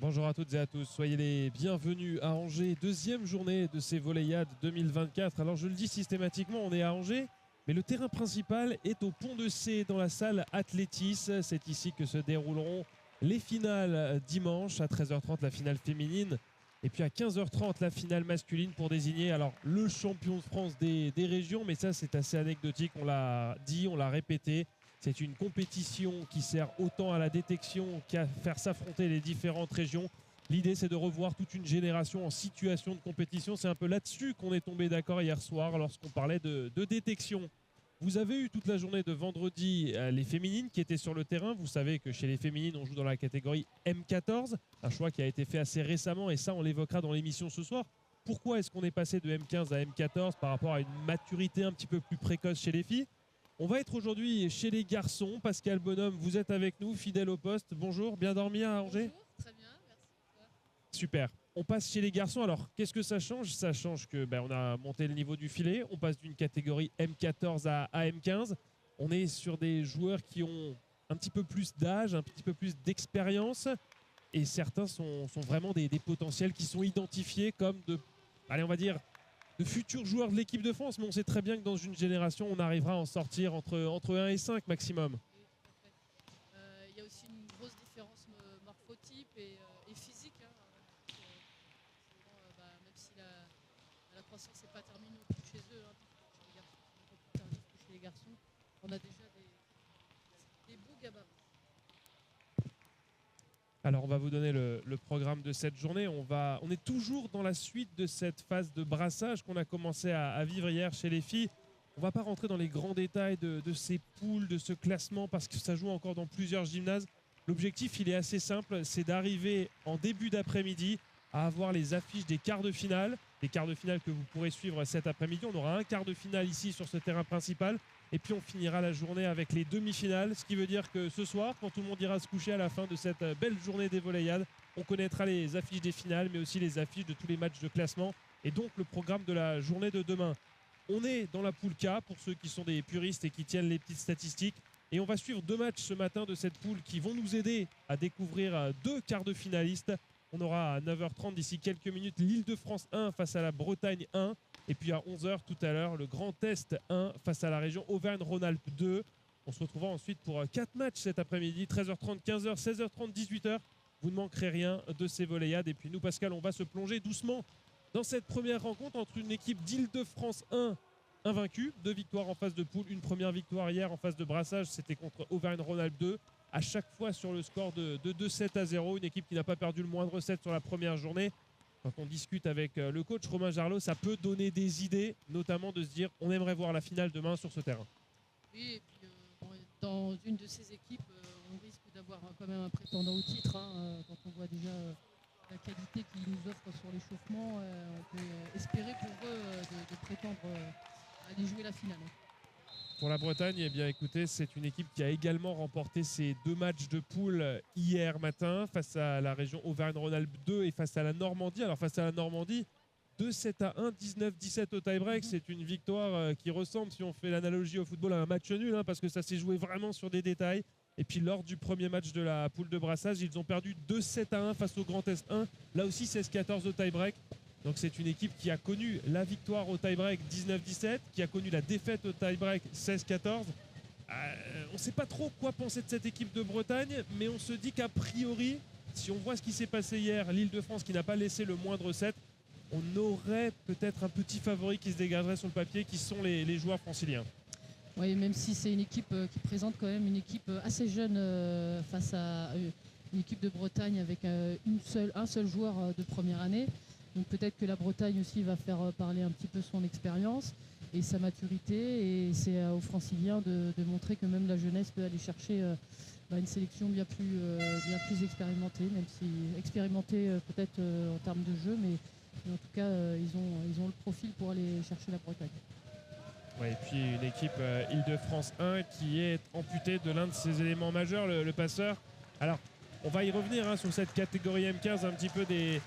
Bonjour à toutes et à tous, soyez les bienvenus à Angers, deuxième journée de ces Volleyades 2024. Alors je le dis systématiquement, on est à Angers, mais le terrain principal est au Pont de C dans la salle Athlétis. C'est ici que se dérouleront les finales dimanche à 13h30, la finale féminine, et puis à 15h30 la finale masculine pour désigner alors le champion de France des régions. Mais ça c'est assez anecdotique, on l'a dit, on l'a répété. C'est une compétition qui sert autant à la détection qu'à faire s'affronter les différentes régions. L'idée, c'est de revoir toute une génération en situation de compétition. C'est un peu là-dessus qu'on est tombé d'accord hier soir lorsqu'on parlait de détection. Vous avez eu toute la journée de vendredi les féminines qui étaient sur le terrain. Vous savez que chez les féminines, on joue dans la catégorie M14, un choix qui a été fait assez récemment et ça, on l'évoquera dans l'émission ce soir. Pourquoi est-ce qu'on est passé de M15 à M14 par rapport à une maturité un petit peu plus précoce chez les filles ? On va être aujourd'hui chez les garçons. Pascal Bonhomme, vous êtes avec nous, fidèle au poste. Bonjour, bien dormi à Angers ? Bonjour, très bien, merci. Super. On passe chez les garçons. Alors, qu'est-ce que ça change ? Ça change que on a monté le niveau du filet. On passe d'une catégorie M14 à M15. On est sur des joueurs qui ont un petit peu plus d'âge, un petit peu plus d'expérience. Et certains sont vraiment des potentiels qui sont identifiés comme on va dire, de futurs joueurs de l'équipe de France, mais on sait très bien que dans une génération, on arrivera à en sortir entre 1 et 5 maximum. Oui, tout à fait. Il y a aussi une grosse différence morphotype et physique. Même si la croissance n'est pas terminée non plus chez eux, chez les garçons, c'est un peu plus tardif que chez les garçons, on a déjà des beaux gabarits. Alors on va vous donner le programme de cette journée. On est toujours dans la suite de cette phase de brassage qu'on a commencé à vivre hier chez les filles. On ne va pas rentrer dans les grands détails de ces poules, de ce classement, parce que ça joue encore dans plusieurs gymnases. L'objectif, il est assez simple, c'est d'arriver en début d'après-midi à avoir les affiches des quarts de finale. Les quarts de finale que vous pourrez suivre cet après-midi. On aura un quart de finale ici sur ce terrain principal. Et puis on finira la journée avec les demi-finales, ce qui veut dire que ce soir, quand tout le monde ira se coucher à la fin de cette belle journée des Volleyades, on connaîtra les affiches des finales, mais aussi les affiches de tous les matchs de classement et donc le programme de la journée de demain. On est dans la poule K pour ceux qui sont des puristes et qui tiennent les petites statistiques. Et on va suivre 2 matchs ce matin de cette poule qui vont nous aider à découvrir 2 quarts de finalistes. On aura à 9h30 d'ici quelques minutes l'Île-de-France 1 face à la Bretagne 1. Et puis à 11h tout à l'heure, le Grand Est 1 face à la région Auvergne-Rhône-Alpes 2. On se retrouvera ensuite pour 4 matchs cet après-midi, 13h30, 15h, 16h30, 18h. Vous ne manquerez rien de ces Volleyades. Et puis nous, Pascal, on va se plonger doucement dans cette première rencontre entre une équipe d'Île-de-France 1 invaincue, 2 victoires en phase de poule, une première victoire hier en phase de brassage, c'était contre Auvergne-Rhône-Alpes 2. À chaque fois sur le score de 2-7-0, une équipe qui n'a pas perdu le moindre set sur la première journée. Quand on discute avec le coach Romain Jarlot, ça peut donner des idées, notamment de se dire on aimerait voir la finale demain sur ce terrain. Oui, et puis dans une de ces équipes, on risque d'avoir quand même un prétendant au titre. Quand on voit déjà la qualité qu'ils nous offrent sur l'échauffement, on peut espérer pour eux de prétendre à aller jouer la finale. Pour la Bretagne, eh bien, écoutez, c'est une équipe qui a également remporté ses 2 matchs de poule hier matin face à la région Auvergne-Rhône-Alpes 2 et face à la Normandie. Alors face à la Normandie, 2-7-1, 19-17 au tie-break. C'est une victoire qui ressemble, si on fait l'analogie au football, à un match nul, parce que ça s'est joué vraiment sur des détails. Et puis lors du premier match de la poule de brassage, ils ont perdu 2-7-1 face au Grand Est 1. Là aussi 16-14 au tie-break. Donc c'est une équipe qui a connu la victoire au tie-break 19-17, qui a connu la défaite au tie-break 16-14. On ne sait pas trop quoi penser de cette équipe de Bretagne, mais on se dit qu'a priori, si on voit ce qui s'est passé hier, l'Île-de-France qui n'a pas laissé le moindre set, on aurait peut-être un petit favori qui se dégagerait sur le papier, qui sont les joueurs franciliens. Oui, même si c'est une équipe qui présente quand même une équipe assez jeune face à une équipe de Bretagne avec un seul joueur de première année. Donc peut-être que la Bretagne aussi va faire parler un petit peu son expérience et sa maturité. Et c'est aux Franciliens de montrer que même la jeunesse peut aller chercher une sélection bien plus expérimentée, même si expérimentée peut-être en termes de jeu, mais en tout cas ils ont le profil pour aller chercher la Bretagne. Ouais, et puis une équipe Île-de-France 1 qui est amputée de l'un de ses éléments majeurs, le passeur. Alors on va y revenir sur cette catégorie M15, un petit peu des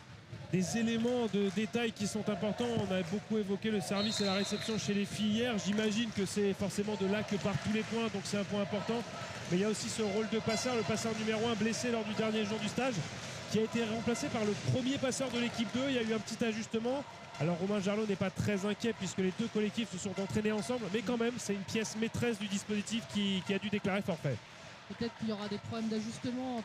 éléments de détail qui sont importants. On a beaucoup évoqué le service et la réception chez les filles hier. J'imagine que c'est forcément de là que partent tous les points, donc c'est un point important. Mais il y a aussi ce rôle de passeur, le passeur numéro 1 blessé lors du dernier jour du stage, qui a été remplacé par le premier passeur de l'équipe 2. Il y a eu un petit ajustement. Alors Romain Jarlot n'est pas très inquiet puisque les deux collectifs se sont entraînés ensemble, mais quand même c'est une pièce maîtresse du dispositif qui a dû déclarer forfait. Peut-être qu'il y aura des problèmes d'ajustement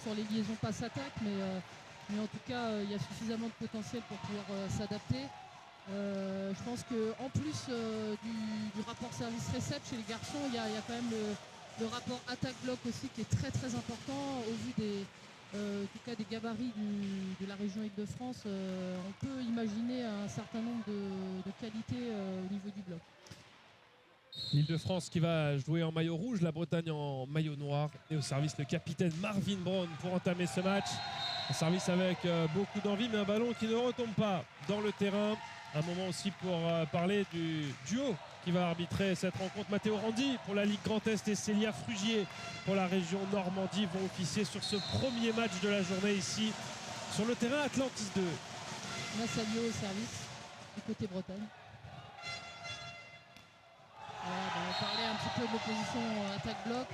sur les liaisons passe-attaque, mais en tout cas il y a suffisamment de potentiel pour pouvoir s'adapter. Je pense qu'en plus du rapport service-récept chez les garçons, il y a quand même le rapport attaque-bloc aussi qui est très très important au vu en tout cas des gabarits de la région Île-de-France. On peut imaginer un certain nombre de qualités au niveau du bloc. L'Île-de-France qui va jouer en maillot rouge, la Bretagne en maillot noir. Et au service, le capitaine Marvin Brown pour entamer ce match. Un service avec beaucoup d'envie, mais un ballon qui ne retombe pas dans le terrain. Un moment aussi pour parler du duo qui va arbitrer cette rencontre. Matteo Randi pour la Ligue Grand Est et Célia Frugier pour la région Normandie vont officier sur ce premier match de la journée ici sur le terrain Atlantis 2. Massalio au service du côté Bretagne. Voilà, on parlait un petit peu de l'opposition attaque-bloc.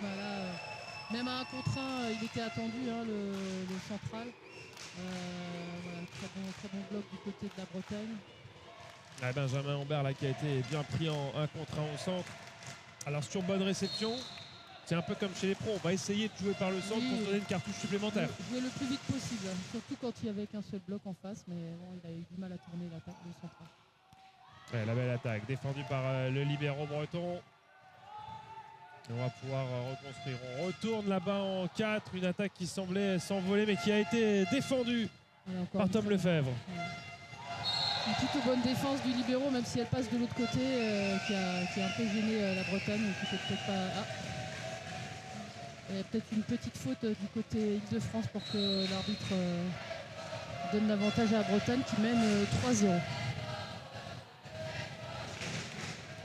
Même à 1 contre 1, il était attendu, le central. Voilà, très bon bloc du côté de la Bretagne. Benjamin Humbert là, qui a été bien pris en 1 contre 1 au centre. Alors sur bonne réception, c'est un peu comme chez les pros, on va essayer de jouer par le centre pour se donner une cartouche supplémentaire. Jouer le plus vite possible, surtout quand il y avait qu'un seul bloc en face, mais bon, il a eu du mal à tourner l'attaque de central. Ouais, la belle attaque défendue par le libéro breton. Et on va pouvoir reconstruire. On retourne là-bas en 4, une attaque qui semblait s'envoler mais qui a été défendue par Tom Lefebvre. Ouais. Une plutôt bonne défense du libéro, même si elle passe de l'autre côté, qui a un peu gêné la Bretagne, qui peut peut-être pas. Il y a peut-être une petite faute du côté Île-de-France pour que l'arbitre donne l'avantage à la Bretagne qui mène 3-0.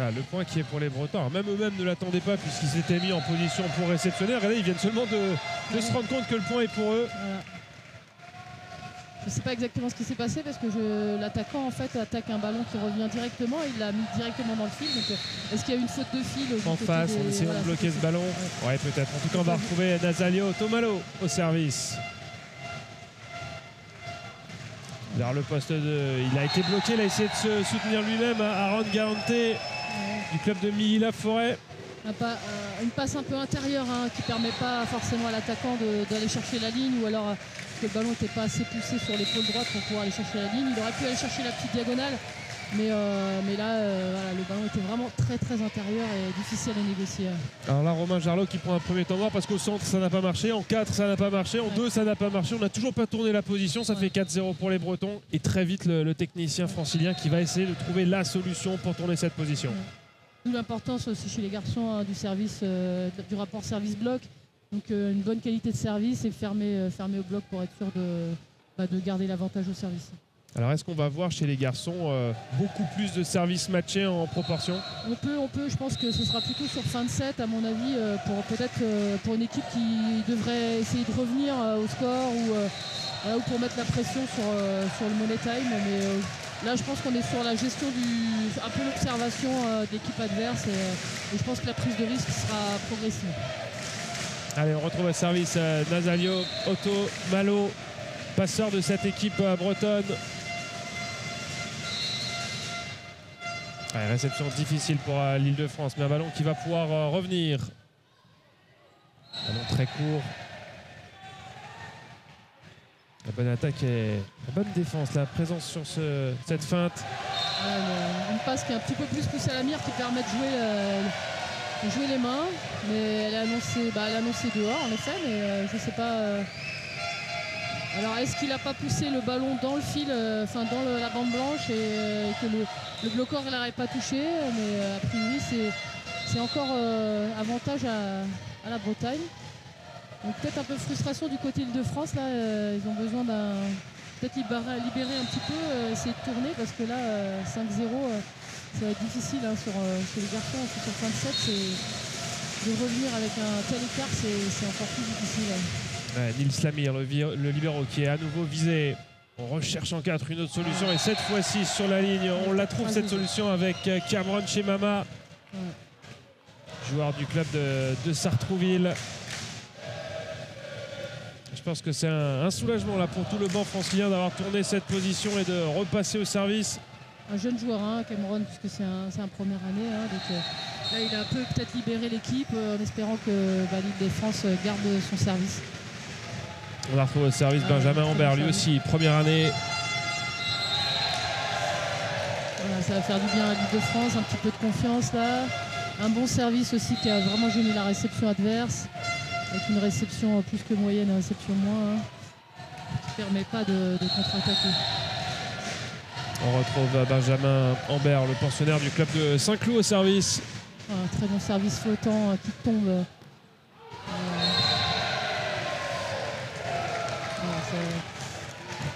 Le point qui est pour les Bretons. Alors même eux-mêmes ne l'attendaient pas puisqu'ils s'étaient mis en position pour réceptionner. Regardez, ils viennent seulement de se rendre compte que le point est pour eux. Voilà. Je ne sais pas exactement ce qui s'est passé parce que l'attaquant en fait attaque un ballon qui revient directement et il l'a mis directement dans le fil. Donc est-ce qu'il y a eu une faute de fil en face en essayant de bloquer ce ballon? Ouais, peut-être. En tout cas, on va retrouver Nazalio Tomalo au service. Vers le poste de... Il a été bloqué, il a essayé de se soutenir lui-même. Aaron Galante du club de Milly-la-Forêt. Une passe un peu intérieure qui ne permet pas forcément à l'attaquant d'aller chercher la ligne ou alors que le ballon n'était pas assez poussé sur l'épaule droite pour pouvoir aller chercher la ligne. Il aurait pu aller chercher la petite diagonale, mais là, voilà, le ballon était vraiment très très intérieur et difficile à négocier. Alors là, Romain Jarlot qui prend un premier temps mort parce qu'au centre ça n'a pas marché, en 4 ça n'a pas marché, en 2 ça n'a pas marché, on n'a toujours pas tourné la position, ça fait 4-0 pour les Bretons et très vite le technicien francilien qui va essayer de trouver la solution pour tourner cette position. D'où l'importance aussi chez les garçons du service, du rapport service-bloc. Donc une bonne qualité de service et fermer au bloc pour être sûr de garder l'avantage au service. Alors est-ce qu'on va voir chez les garçons beaucoup plus de services matchés en proportion? On peut, je pense que ce sera plutôt sur fin de set à mon avis, pour une équipe qui devrait essayer de revenir au score ou pour mettre la pression sur le money time. Mais là je pense qu'on est sur la gestion un peu l'observation de l'équipe adverse et je pense que la prise de risque sera progressive. Allez, on retrouve le service Nazalio, Otto, Malo, passeur de cette équipe bretonne. Ouais, réception difficile pour l'Île-de-France, mais un ballon qui va pouvoir revenir. Ballon très court. La bonne attaque et la bonne défense, la présence sur cette feinte. Une passe qui est un petit peu plus poussée à la mire qui permet de jouer les mains, mais elle a annoncé dehors en effet, mais je ne sais pas. Alors est-ce qu'il n'a pas poussé le ballon dans le fil, dans la bande blanche et que le bloqueur ne l'aurait pas touché, mais a priori c'est encore avantage à la Bretagne. Donc peut-être un peu de frustration du côté Île-de-France, là ils ont besoin peut-être libérer un petit peu, essayer de tourner parce que là 5-0 ça va être difficile chez les garçons, sur fin de set, de revenir avec un tel écart, c'est encore plus difficile. Ouais, Nils Lamir, le libéro qui est à nouveau visé. On recherche en 4 une autre solution et cette fois-ci sur la ligne, on la trouve cette solution avec Cameron Chemama, joueur du club de Sartrouville. Je pense que c'est un soulagement là pour tout le banc francilien d'avoir tourné cette position et de repasser au service. Un jeune joueur, hein, Cameron, puisque c'est un première année. Hein, donc là, il a un peu peut-être libéré l'équipe en espérant que l'Île-de-France garde son service. On a retrouvé au service Benjamin Ambert, lui aussi, première année. Voilà, ça va faire du bien à l'Île-de-France, un petit peu de confiance là. Un bon service aussi qui a vraiment gêné la réception adverse. Avec une réception plus que moyenne, une réception moins, hein, qui ne permet pas de contre-attaquer. On retrouve Benjamin Ambert, le pensionnaire du club de Saint-Cloud au service. Un très bon service flottant qui tombe.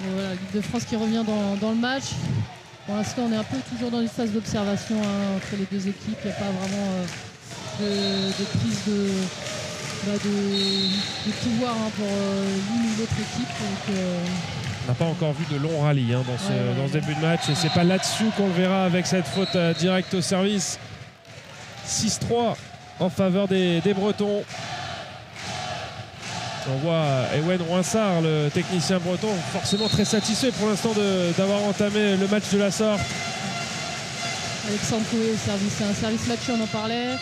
Voilà, l'Île-de-France qui revient dans le match. Pour l'instant, on est un peu toujours dans une phase d'observation entre les deux équipes. Il n'y a pas vraiment de prise de pouvoir pour l'une ou l'autre équipe. Donc, on n'a pas encore vu de long rallye dans ce début de match. Et c'est pas là-dessus qu'on le verra avec cette faute directe au service. 6-3 en faveur des Bretons. On voit Ewen Roinsard, le technicien breton, forcément très satisfait pour l'instant d'avoir entamé le match de la sorte. Alexandre Coué au service, c'est un service match, on en parlait.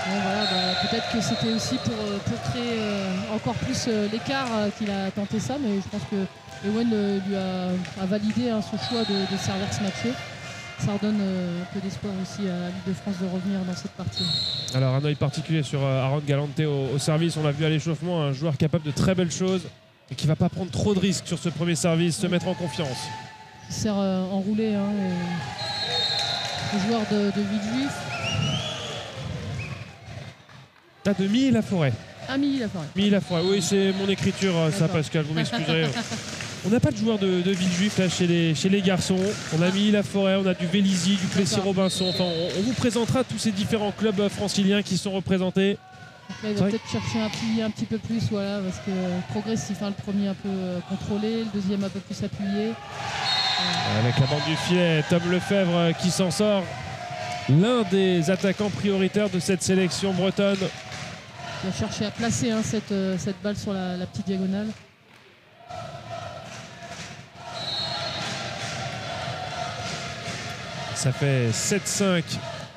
Bon, voilà, peut-être que c'était aussi pour créer encore plus l'écart qu'il a tenté ça, mais je pense que Ewen lui a validé son choix de servir ce match. Ça redonne un peu d'espoir aussi à l'Île-de-France de revenir dans cette partie. Alors un œil particulier sur Aaron Galante au service, on l'a vu à l'échauffement, un joueur capable de très belles choses et qui ne va pas prendre trop de risques sur ce premier service, se mettre en confiance. Il sert enroulé, le joueur de Villejuif. De Milly-la-Forêt. Milly-la-Forêt. Milly-la-Forêt, oui, c'est mon écriture, ça Pascal, vous m'excuserez. On n'a pas de joueur de Villejuif là chez les garçons. On a Milly-la-Forêt, on a du Vélizy, du Plessis-Robinson. Enfin, on vous présentera tous ces différents clubs franciliens qui sont représentés. Donc là, il va peut-être chercher un pilier un petit peu plus, voilà, parce que progressif, le premier un peu contrôlé, le deuxième un peu plus appuyé. Avec la bande du filet, Tom Lefebvre qui s'en sort. L'un des attaquants prioritaires de cette sélection bretonne. Il va chercher à placer cette balle sur la petite diagonale. Ça fait 7-5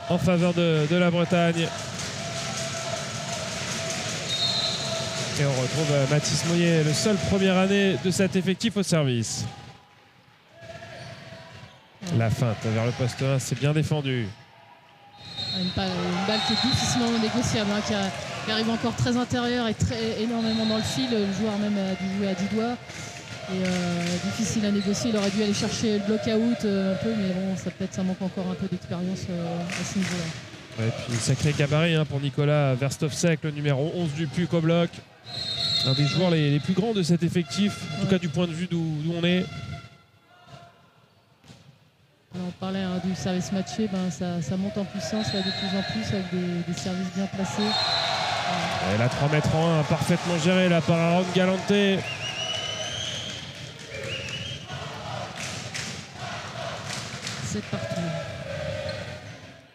en faveur de la Bretagne. Et on retrouve Mathis Moyer, le seul première année de cet effectif au service. La feinte vers le poste 1, c'est bien défendu. Une balle qui est difficilement négociable, qui arrive encore très intérieure et énormément dans le fil. Le joueur même a dû jouer à 10 doigts. Et difficile à négocier, il aurait dû aller chercher le block-out un peu, mais bon, ça manque encore un peu d'expérience à ce niveau-là. Et puis sacré gabarit pour Nicolas Verstovsek, le numéro 11 du PUC au bloc. Un des joueurs les plus grands de cet effectif, en tout cas du point de vue d'où on est. Alors, on parlait du service matché, ça monte en puissance là, de plus en plus avec des services bien placés. Et la 3 mètres en 1, parfaitement gérée là par Aaron Galante. C'est parti.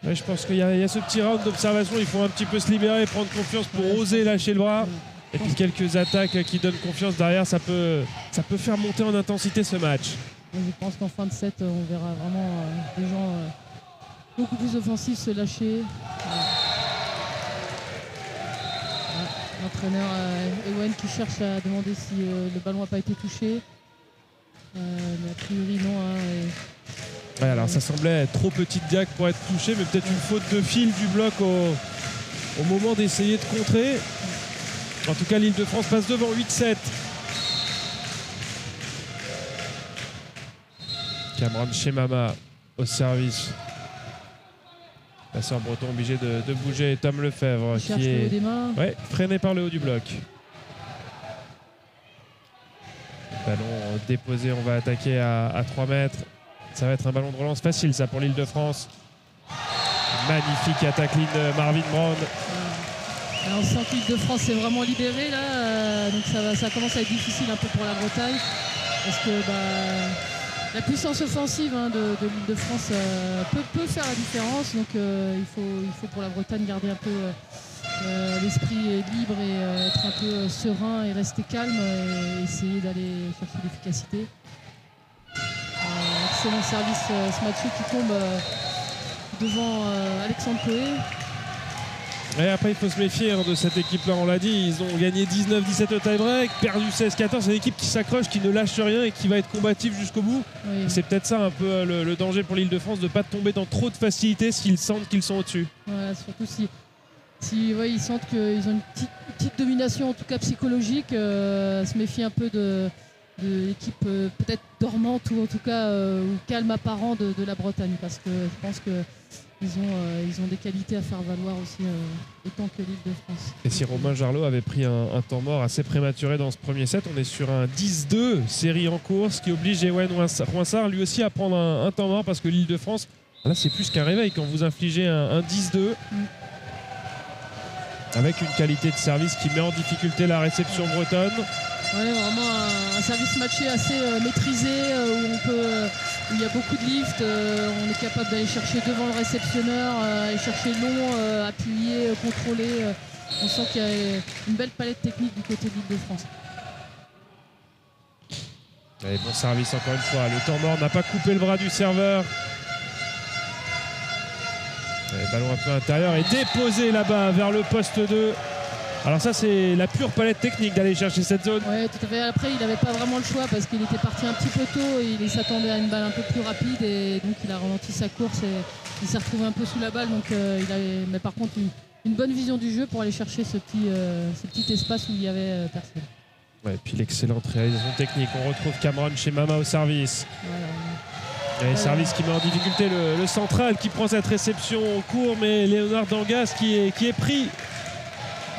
Ouais, je pense qu'il y a ce petit round d'observation, il faut un petit peu se libérer, prendre confiance pour oser lâcher le bras. Et puis quelques attaques qui donnent confiance derrière, ça peut faire monter en intensité ce match. Je pense qu'en fin de set, on verra vraiment des gens beaucoup plus offensifs se lâcher. L'entraîneur Ewen qui cherche à demander si le ballon n'a pas été touché. Mais a priori non. Ouais, alors ça semblait être trop petite diac pour être touché, mais peut-être une faute de fil du bloc au moment d'essayer de contrer. En tout cas, l'Île-de-France passe devant 8-7. Cameron Chemama au service. Passeur breton obligé de bouger. Tom Lefebvre qui est freiné par le haut du bloc. Ballon déposé, on va attaquer à 3 mètres. Ça va être un ballon de relance facile ça pour l'Île-de-France. Magnifique attaque ligne de Marvin Brown. Alors, on sent que l'Île-de-France est vraiment libérée là, donc ça commence à être difficile un peu pour la Bretagne parce que la puissance offensive de l'Île-de-France peut faire la différence, donc il faut pour la Bretagne garder un peu l'esprit est libre et être un peu serein et rester calme et essayer d'aller chercher l'efficacité. Excellent service Smatsui qui tombe devant Alexandre Coé. Et après, il faut se méfier de cette équipe-là, on l'a dit. Ils ont gagné 19-17 au tie-break, perdu 16-14. C'est une équipe qui s'accroche, qui ne lâche rien et qui va être combative jusqu'au bout. Oui. C'est peut-être ça un peu le danger pour l'Île-de-France, de ne pas tomber dans trop de facilité s'ils sentent qu'ils sont au-dessus. Voilà, surtout si ils sentent qu'ils ont une petite domination, en tout cas psychologique, se méfier un peu de l'équipe peut-être dormante ou en tout cas ou calme apparent de la Bretagne, parce que je pense que ils ont des qualités à faire valoir aussi autant que l'Île-de-France. Et si Romain Jarlot avait pris un temps mort assez prématuré dans ce premier set, on est sur un 10-2 série en course qui oblige Ewen Rouinsart lui aussi à prendre un temps mort, parce que l'Île-de-France, là c'est plus qu'un réveil quand vous infligez un 10-2 avec une qualité de service qui met en difficulté la réception bretonne. Ouais, vraiment un service matché assez maîtrisé où il y a beaucoup de lift, on est capable d'aller chercher devant le réceptionneur, aller chercher long, appuyer, contrôler. On sent qu'il y a une belle palette technique du côté de l'Île-de-France. Allez, bon service encore une fois. Le temps mort n'a pas coupé le bras du serveur. Le ballon un peu intérieur est déposé là-bas vers le poste 2. Alors ça, c'est la pure palette technique d'aller chercher cette zone. Oui, tout à fait. Après, il n'avait pas vraiment le choix parce qu'il était parti un petit peu tôt et il s'attendait à une balle un peu plus rapide et donc il a ralenti sa course et il s'est retrouvé un peu sous la balle. Donc, mais par contre, une bonne vision du jeu pour aller chercher ce petit espace où il y avait personne. Ouais, et puis l'excellente réalisation technique. On retrouve Cameron chez Mama au service. Voilà. Et service qui met en difficulté le central qui prend cette réception au court, mais Léonard Dangas qui est pris.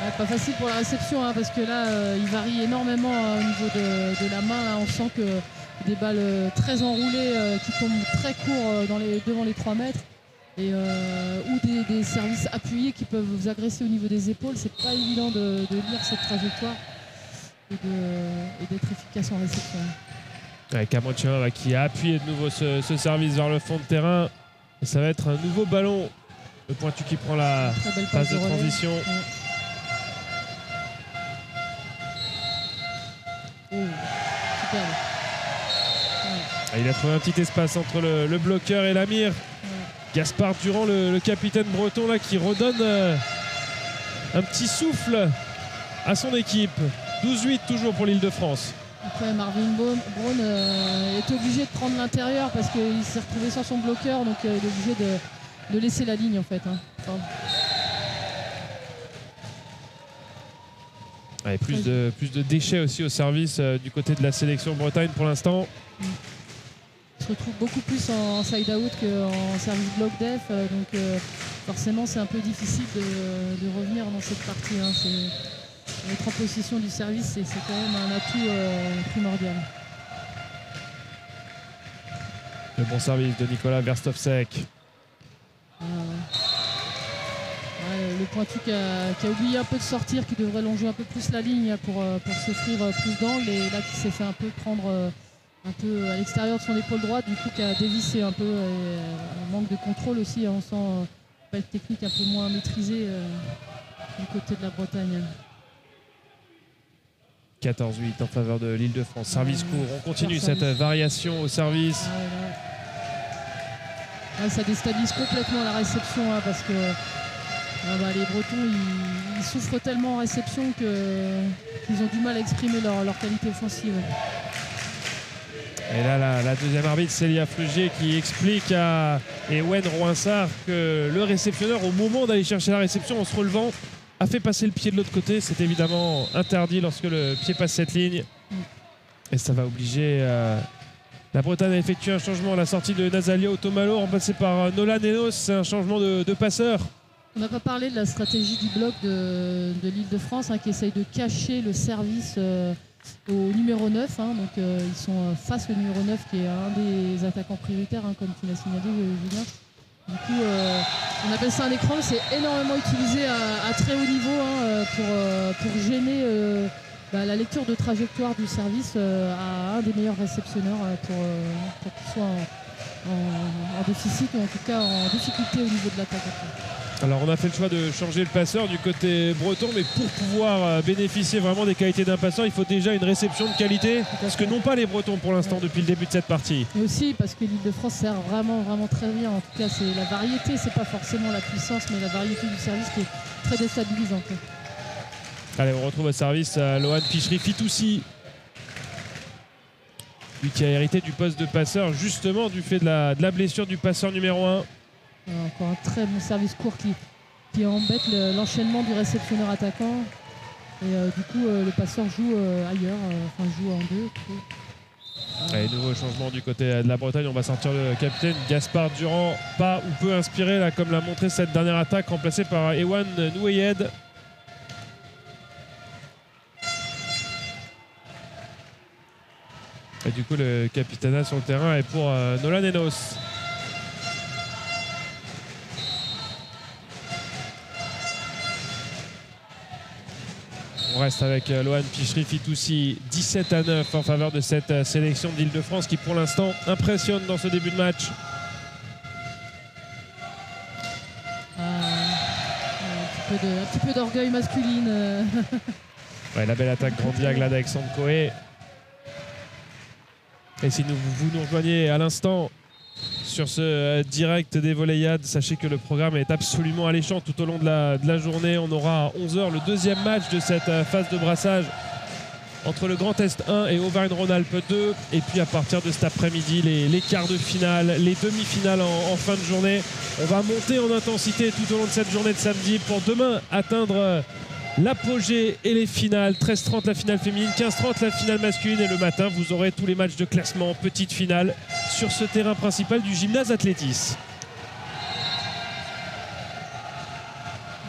Ouais, pas facile pour la réception parce que là il varie énormément au niveau de la main. Là, on sent que des balles très enroulées qui tombent très court devant les 3 mètres et, ou des services appuyés qui peuvent vous agresser au niveau des épaules. C'est pas évident de lire cette trajectoire et d'être efficace en réception. Ouais, Cameron qui a appuyé de nouveau ce service vers le fond de terrain. Et ça va être un nouveau ballon. Le Pointu qui prend la phase de transition. Ouais. Oh, superbe. Ouais. Il a trouvé un petit espace entre le bloqueur et l'Amir. Ouais. Gaspard Durand, le capitaine breton, là, qui redonne un petit souffle à son équipe. 12-8 toujours pour l'Île-de-France. Après, Marvin Braun est obligé de prendre l'intérieur parce qu'il s'est retrouvé sans son bloqueur, donc il est obligé de laisser la ligne en fait. Enfin, ouais, plus de déchets aussi au service du côté de la sélection Bretagne pour l'instant. Il se retrouve beaucoup plus en side-out qu'en service block def, donc forcément c'est un peu difficile de revenir dans cette partie. Être en possession du service, c'est quand même un atout primordial. Le bon service de Nicolas Verstovsek. Le Pointu qui a oublié un peu de sortir, qui devrait longer un peu plus la ligne pour s'offrir plus d'angle, et là qui s'est fait un peu prendre un peu à l'extérieur de son épaule droite, du coup qui a dévissé un peu, un manque de contrôle aussi, on sent une technique un peu moins maîtrisée du côté de la Bretagne. 14-8 en faveur de l'Île-de-France. Service court, on continue cette variation au service. Ça déstabilise complètement la réception parce que les Bretons ils souffrent tellement en réception qu'ils ont du mal à exprimer leur qualité offensive. Et là, la deuxième arbitre, Célia Frugier, qui explique à Ewen Rouinsart que le réceptionneur, au moment d'aller chercher la réception en se relevant, a fait passer le pied de l'autre côté. C'est évidemment interdit lorsque le pied passe cette ligne. Et ça va obliger la Bretagne à effectuer un changement à la sortie de Nazalia Otomalo, remplacé par Nolan Enos. C'est un changement de passeur. On n'a pas parlé de la stratégie du bloc de l'Île-de-France qui essaye de cacher le service au numéro 9. Donc ils sont face au numéro 9 qui est un des attaquants prioritaires, comme tu l'as signalé, Julien. Du coup, on appelle ça un écran. C'est énormément utilisé à très haut niveau pour gêner la lecture de trajectoire du service à un des meilleurs réceptionneurs pour qu'il soit en déficit ou en tout cas en difficulté au niveau de l'attaque. Alors on a fait le choix de changer le passeur du côté breton, mais pour pouvoir bénéficier vraiment des qualités d'un passeur, il faut déjà une réception de qualité, ce que n'ont pas les Bretons pour l'instant depuis le début de cette partie. Et aussi parce que l'Île-de-France sert vraiment très bien. En tout cas, c'est la variété, c'est pas forcément la puissance, mais la variété du service qui est très déstabilisante. Allez, on retrouve au service Lohan Pichry-Fitoussi, lui qui a hérité du poste de passeur justement du fait de la blessure du passeur numéro 1. Encore un très bon service court qui embête l'enchaînement du réceptionneur attaquant. Et du coup, le passeur joue ailleurs, joue en deux. Allez, nouveau changement du côté de la Bretagne. On va sortir le capitaine Gaspard Durand, pas ou peu inspiré, là, comme l'a montré cette dernière attaque, remplacé par Ewan Noueyed. Et du coup, le capitanat sur le terrain est pour Nolan Enos. On reste avec Lohan Pichry-Fitoussi, 17-9 en faveur de cette sélection de l'Île-de-France qui pour l'instant impressionne dans ce début de match. Un petit peu d'orgueil masculine. Ouais, la belle attaque grand diagonale d'Alexandre Coé. Et si vous nous rejoignez à l'instant sur ce direct des Volleyades, sachez que le programme est absolument alléchant tout au long de la journée. On aura à 11 h le deuxième match de cette phase de brassage entre le Grand Est 1 et Auvergne-Rhône-Alpes 2. Et puis à partir de cet après-midi, les quarts de finale, les demi-finales en fin de journée. On va monter en intensité tout au long de cette journée de samedi pour demain atteindre l'apogée et les finales. 13h30 la finale féminine, 15h30 la finale masculine. Et le matin, vous aurez tous les matchs de classement, petite finale, sur ce terrain principal du gymnase Athlétis.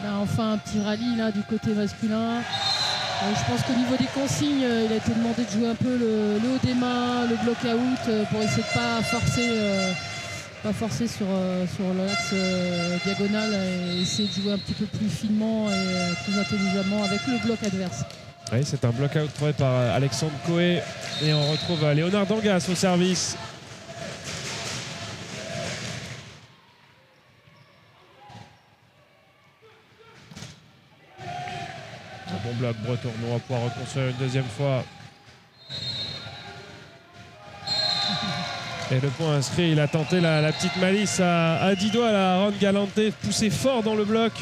Là, enfin, un petit rallye là, du côté masculin. Je pense qu'au niveau des consignes, il a été demandé de jouer un peu le haut des mains, le block-out, pour essayer de ne pas forcer sur l'axe diagonal et essayer de jouer un petit peu plus finement et plus intelligemment avec le bloc adverse. Oui, c'est un block-out trouvé par Alexandre Coé. Et on retrouve Léonard Dangas au service. Un bon bloc breton. On va pouvoir reconstruire une deuxième fois. Et le point inscrit, il a tenté la petite malice à 10 doigts, à Aaron Galante, poussé fort dans le bloc.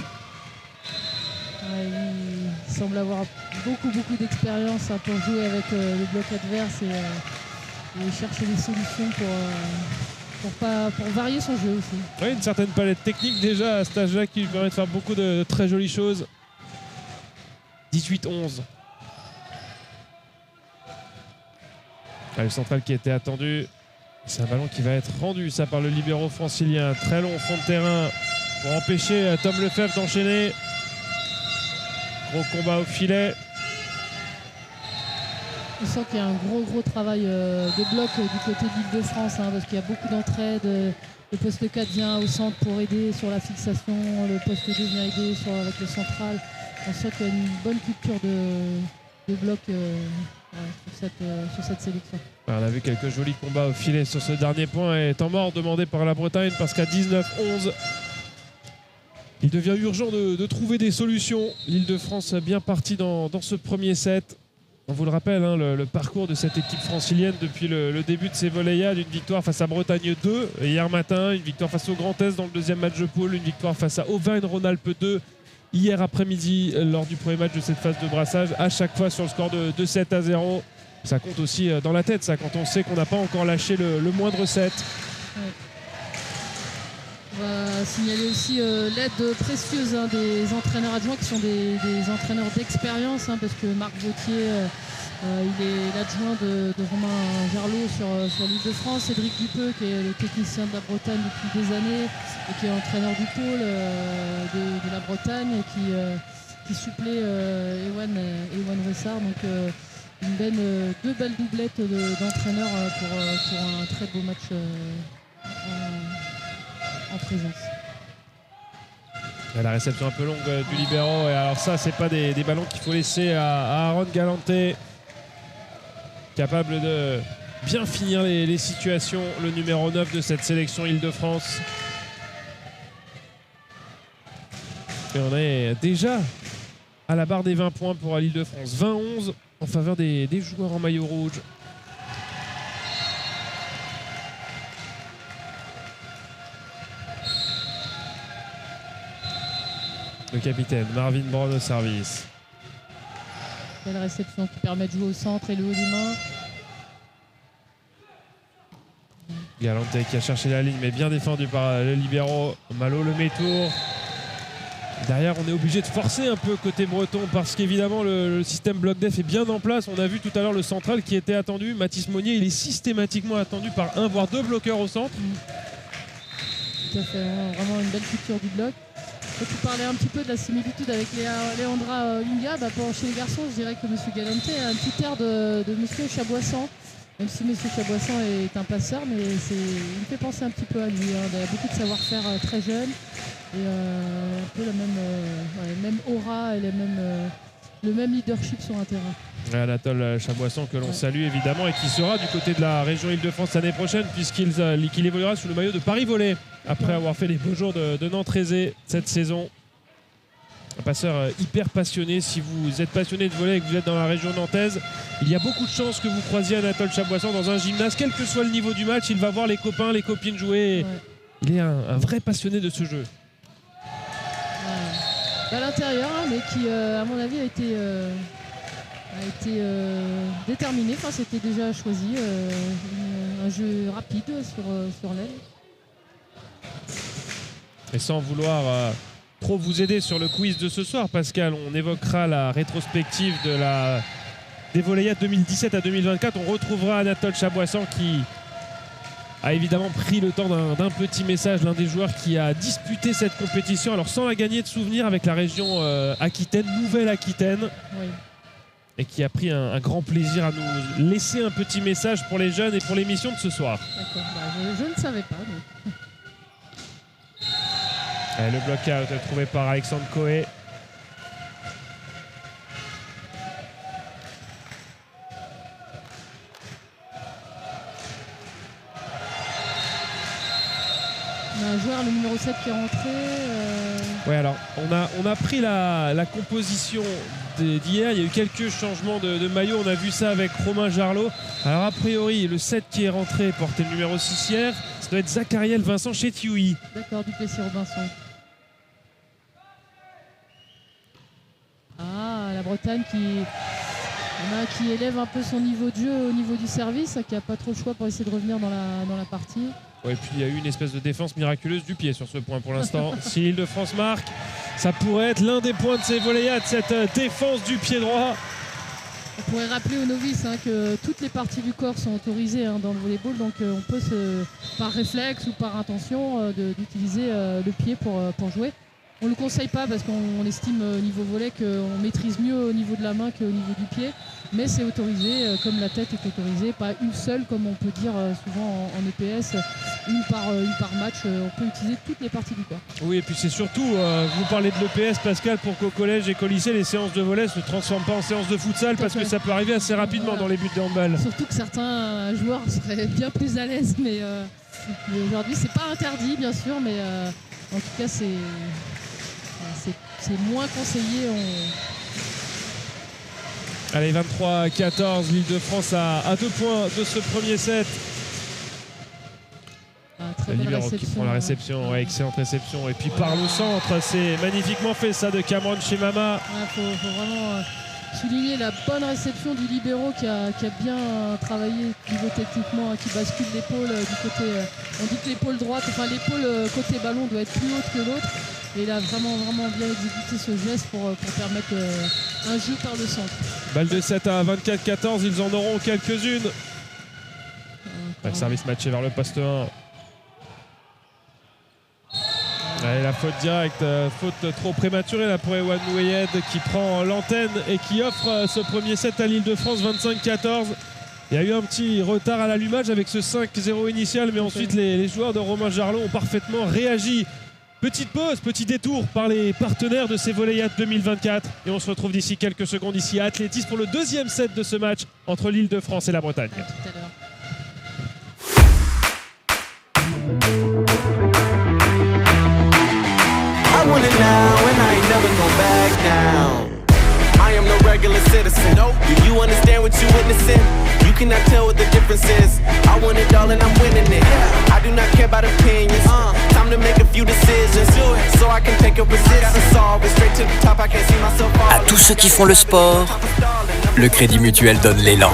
Ouais, il semble avoir beaucoup d'expérience pour jouer avec le bloc adverse et chercher des solutions pour varier son jeu aussi. Oui, une certaine palette technique déjà à cet âge-là qui lui permet de faire beaucoup de très jolies choses. 18-11. Le central qui était attendu. C'est un ballon qui va être rendu, ça, par le libéro francilien. Très long fond de terrain pour empêcher Tom Lefebvre d'enchaîner. Gros combat au filet. On sent qu'il y a un gros travail de bloc du côté de l'Île-de-France, parce qu'il y a beaucoup d'entraide. Le poste 4 vient au centre pour aider sur la fixation. Le poste 2 vient aider avec le central. On sent qu'il y a une bonne culture de bloc sur cette sélection. On a vu quelques jolis combats au filet sur ce dernier point et temps mort demandé par la Bretagne parce qu'à 19-11, il devient urgent de trouver des solutions. L'Île-de-France bien partie dans ce premier set. On vous le rappelle, le parcours de cette équipe francilienne depuis le début de ces Volleyades, une victoire face à Bretagne 2 hier matin, une victoire face au Grand Est dans le deuxième match de poule, une victoire face à Auvergne-Rhône-Alpes 2 hier après-midi lors du premier match de cette phase de brassage, à chaque fois sur le score de 7-0. Ça compte aussi dans la tête, ça, quand on sait qu'on n'a pas encore lâché le moindre set. Ouais. On va signaler aussi l'aide précieuse des entraîneurs adjoints qui sont des entraîneurs d'expérience, parce que Marc Vautier, il est l'adjoint de Romain Gerlot sur l'Île-de-France. Cédric Dupeux, qui est le technicien de la Bretagne depuis des années et qui est entraîneur du pôle de la Bretagne et qui supplée Ewan Ressard. Donc deux belles doublettes d'entraîneurs pour un très beau match en présence. La réception un peu longue du libéro, et alors ça, c'est pas des ballons qu'il faut laisser à Aaron Galante, capable de bien finir les situations, le numéro 9 de cette sélection Île-de-France. Et on est déjà à la barre des 20 points pour l'Île-de-France. 20-11 en faveur des joueurs en maillot rouge. Le capitaine Marvin Braun au service. Belle réception qui permet de jouer au centre et le haut du main. Galante qui a cherché la ligne, mais bien défendu par le libéro. Malo le métour. Derrière, on est obligé de forcer un peu côté breton parce qu'évidemment, le système bloc def est bien en place. On a vu tout à l'heure le central qui était attendu. Mathis Monnier, il est systématiquement attendu par un voire deux bloqueurs au centre. Tout à fait, vraiment une belle culture du bloc. Et tu parlais un petit peu de la similitude avec Leandra Lunga. Chez les garçons, je dirais que M. Galante a un petit air de M. Chaboissan. Même si M. Chaboissan est un passeur, mais il me fait penser un petit peu à lui. Il a beaucoup de savoir-faire très jeune. Et un peu la même aura et le même leadership sur un terrain. Anatole Chaboissan que l'on salue évidemment et qui sera du côté de la région Île-de-France l'année prochaine puisqu'il évoluera sous le maillot de Paris Volley après avoir fait les beaux jours de Nantes-Rézé cette saison. Un passeur hyper passionné. Si vous êtes passionné de volley et que vous êtes dans la région nantaise, il y a beaucoup de chances que vous croisiez Anatole Chaboissan dans un gymnase. Quel que soit le niveau du match, il va voir les copains, les copines jouer. Ouais. Il est un vrai passionné de ce jeu. À l'intérieur, mais qui, à mon avis, a été déterminé. Enfin, c'était déjà choisi. Un jeu rapide sur l'aile. Et sans vouloir trop vous aider sur le quiz de ce soir, Pascal, on évoquera la rétrospective des Volleyades 2017 à 2024. On retrouvera Anatole Chaboissan qui a évidemment pris le temps d'un petit message, l'un des joueurs qui a disputé cette compétition, alors sans la gagner de souvenir avec la région Aquitaine, Nouvelle-Aquitaine, oui. Et qui a pris un grand plaisir à nous laisser un petit message pour les jeunes et pour l'émission de ce soir. D'accord, je ne savais pas. Donc. Le bloc-out trouvé par Alexandre Coé. Un joueur, le numéro 7 qui est rentré. Ouais, alors on a pris la composition d'hier. Il y a eu quelques changements de maillot. On a vu ça avec Romain Jarlot. Alors a priori, le 7 qui est rentré portait le numéro 6 hier. Ça doit être Zachariel Vincent Chetioui. D'accord, Duplessis Robinson. Ah, la Bretagne qui élève un peu son niveau de jeu au niveau du service, qui n'a pas trop le choix pour essayer de revenir dans la partie. Ouais, et puis il y a eu une espèce de défense miraculeuse du pied sur ce point pour l'instant. Si l'Île-de-France marque, ça pourrait être l'un des points de ces Volleyades, cette défense du pied droit. On pourrait rappeler aux novices que toutes les parties du corps sont autorisées dans le volleyball, donc on peut par réflexe ou par intention d'utiliser le pied pour jouer. On ne le conseille pas parce qu'on estime au niveau volley qu'on maîtrise mieux au niveau de la main qu'au niveau du pied. Mais c'est autorisé, comme la tête est autorisée, pas une seule comme on peut dire souvent en EPS, une par match. On peut utiliser toutes les parties du corps. Oui, et puis c'est surtout, vous parlez de l'EPS, Pascal, pour qu'au collège et qu'au lycée, les séances de volley ne se transforment pas en séances de futsal parce que ça peut arriver assez rapidement dans les buts de handball. Surtout que certains joueurs seraient bien plus à l'aise, mais aujourd'hui c'est pas interdit bien sûr, mais en tout cas c'est moins conseillé. Allez, 23-14, l'Île-de-France à 2 points de ce premier set. Très belle libéro qui prend la réception, ouais, excellente réception. Et puis par le centre, c'est magnifiquement fait ça de Cameron Chemama. Faut vraiment souligner la bonne réception du libéro qui a bien travaillé niveau techniquement, qui bascule l'épaule du côté. On dit que l'épaule droite, enfin l'épaule côté ballon doit être plus haute que l'autre. Et il a vraiment bien exécuté ce geste pour permettre un jeu par le centre. Balle de 7 à 24-14, ils en auront quelques-unes. Service matché vers le poste 1. Allez, la faute directe, faute trop prématurée là pour Ewan Nouayed qui prend l'antenne et qui offre ce premier set à l'Île-de-France 25-14. Il y a eu un petit retard à l'allumage avec ce 5-0 initial, mais ensuite les joueurs de Romain Jarlot ont parfaitement réagi. Petite pause, petit détour par les partenaires de ces Volleyades 2024. Et on se retrouve d'ici quelques secondes ici à Athlétis pour le deuxième set de ce match entre l'Île-de-France et la Bretagne. À tout à l'heure. I want it now and I never go back down. I am no regular citizen. Do you understand what you're witnessing? You cannot tell what the difference is. I want it all and I'm winning it. I do not care about opinions. Time to make a few decisions so I can take a position. Solve it straight to the top. I can't see myself falling. À tous ceux qui font le sport, le Crédit Mutuel donne l'élan.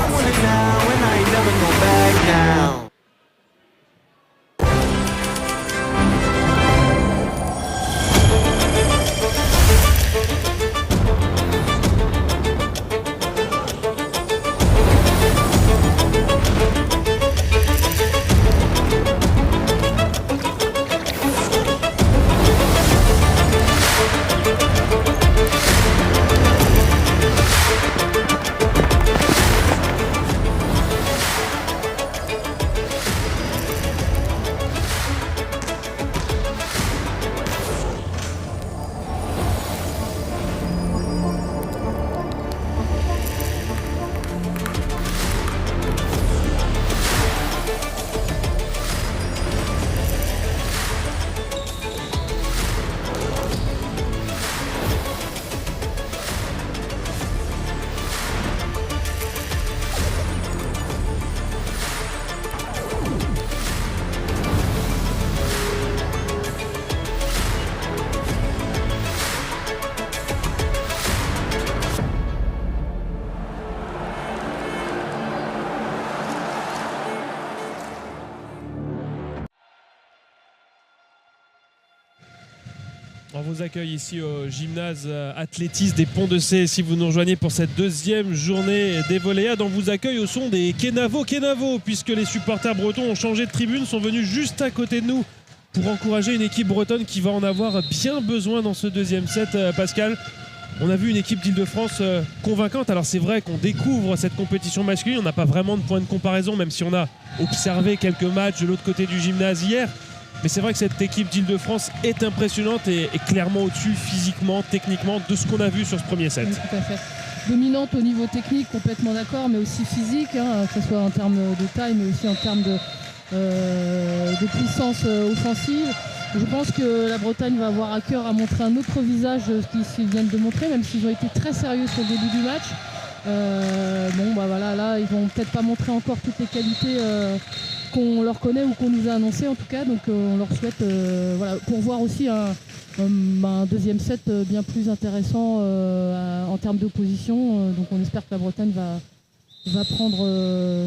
On vous accueille ici au gymnase Athlétis des Ponts-de-Cé si vous nous rejoignez pour cette deuxième journée des Voléades. On vous accueille au son des Kenavo puisque les supporters bretons ont changé de tribune, sont venus juste à côté de nous pour encourager une équipe bretonne qui va en avoir bien besoin dans ce deuxième set. Pascal, on a vu une équipe d'Île-de-France convaincante. Alors c'est vrai qu'on découvre cette compétition masculine, on n'a pas vraiment de point de comparaison même si on a observé quelques matchs de l'autre côté du gymnase hier. Mais c'est vrai que cette équipe d'Île-de-France est impressionnante et clairement au-dessus physiquement, techniquement de ce qu'on a vu sur ce premier set. Oui, tout à fait. Dominante au niveau technique, complètement d'accord, mais aussi physique, que ce soit en termes de taille, mais aussi en termes de puissance offensive. Je pense que la Bretagne va avoir à cœur à montrer un autre visage, ce qu'ils viennent de montrer, même s'ils ont été très sérieux sur le début du match. Là, ils vont peut-être pas montrer encore toutes les qualités qu'on leur connaît ou qu'on nous a annoncé en tout cas, donc on leur souhaite pour voir aussi un deuxième set bien plus intéressant en termes d'opposition, donc on espère que la Bretagne va prendre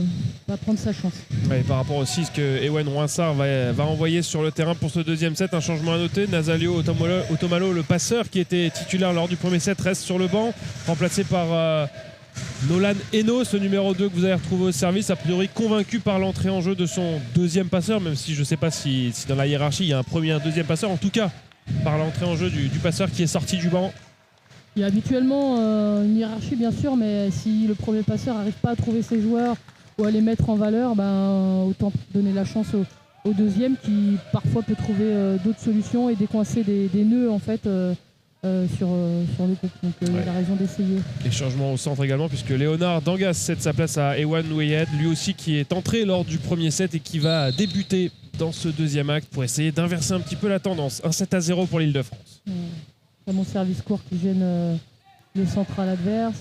sa chance. Ouais, par rapport aussi à ce que Ewen Roinsard va envoyer sur le terrain pour ce deuxième set, un changement à noter. Nasalio Otomalo, le passeur qui était titulaire lors du premier set, reste sur le banc, remplacé par Nolan Eno, ce numéro 2 que vous avez retrouvé au service, a priori convaincu par l'entrée en jeu de son deuxième passeur, même si je ne sais pas si dans la hiérarchie il y a un premier et un deuxième passeur, en tout cas par l'entrée en jeu du passeur qui est sorti du banc. Il y a habituellement une hiérarchie bien sûr, mais si le premier passeur n'arrive pas à trouver ses joueurs ou à les mettre en valeur, autant donner la chance au deuxième qui parfois peut trouver d'autres solutions et décoincer des nœuds en fait sur le groupe. Donc il a raison d'essayer. Et changement au centre également puisque Léonard Dangas cède sa place à Ewan Nouayed, lui aussi qui est entré lors du premier set et qui va débuter dans ce deuxième acte pour essayer d'inverser un petit peu la tendance. 1-7-0 pour l'Île-de-France. C'est mon service court qui gêne le central adverse.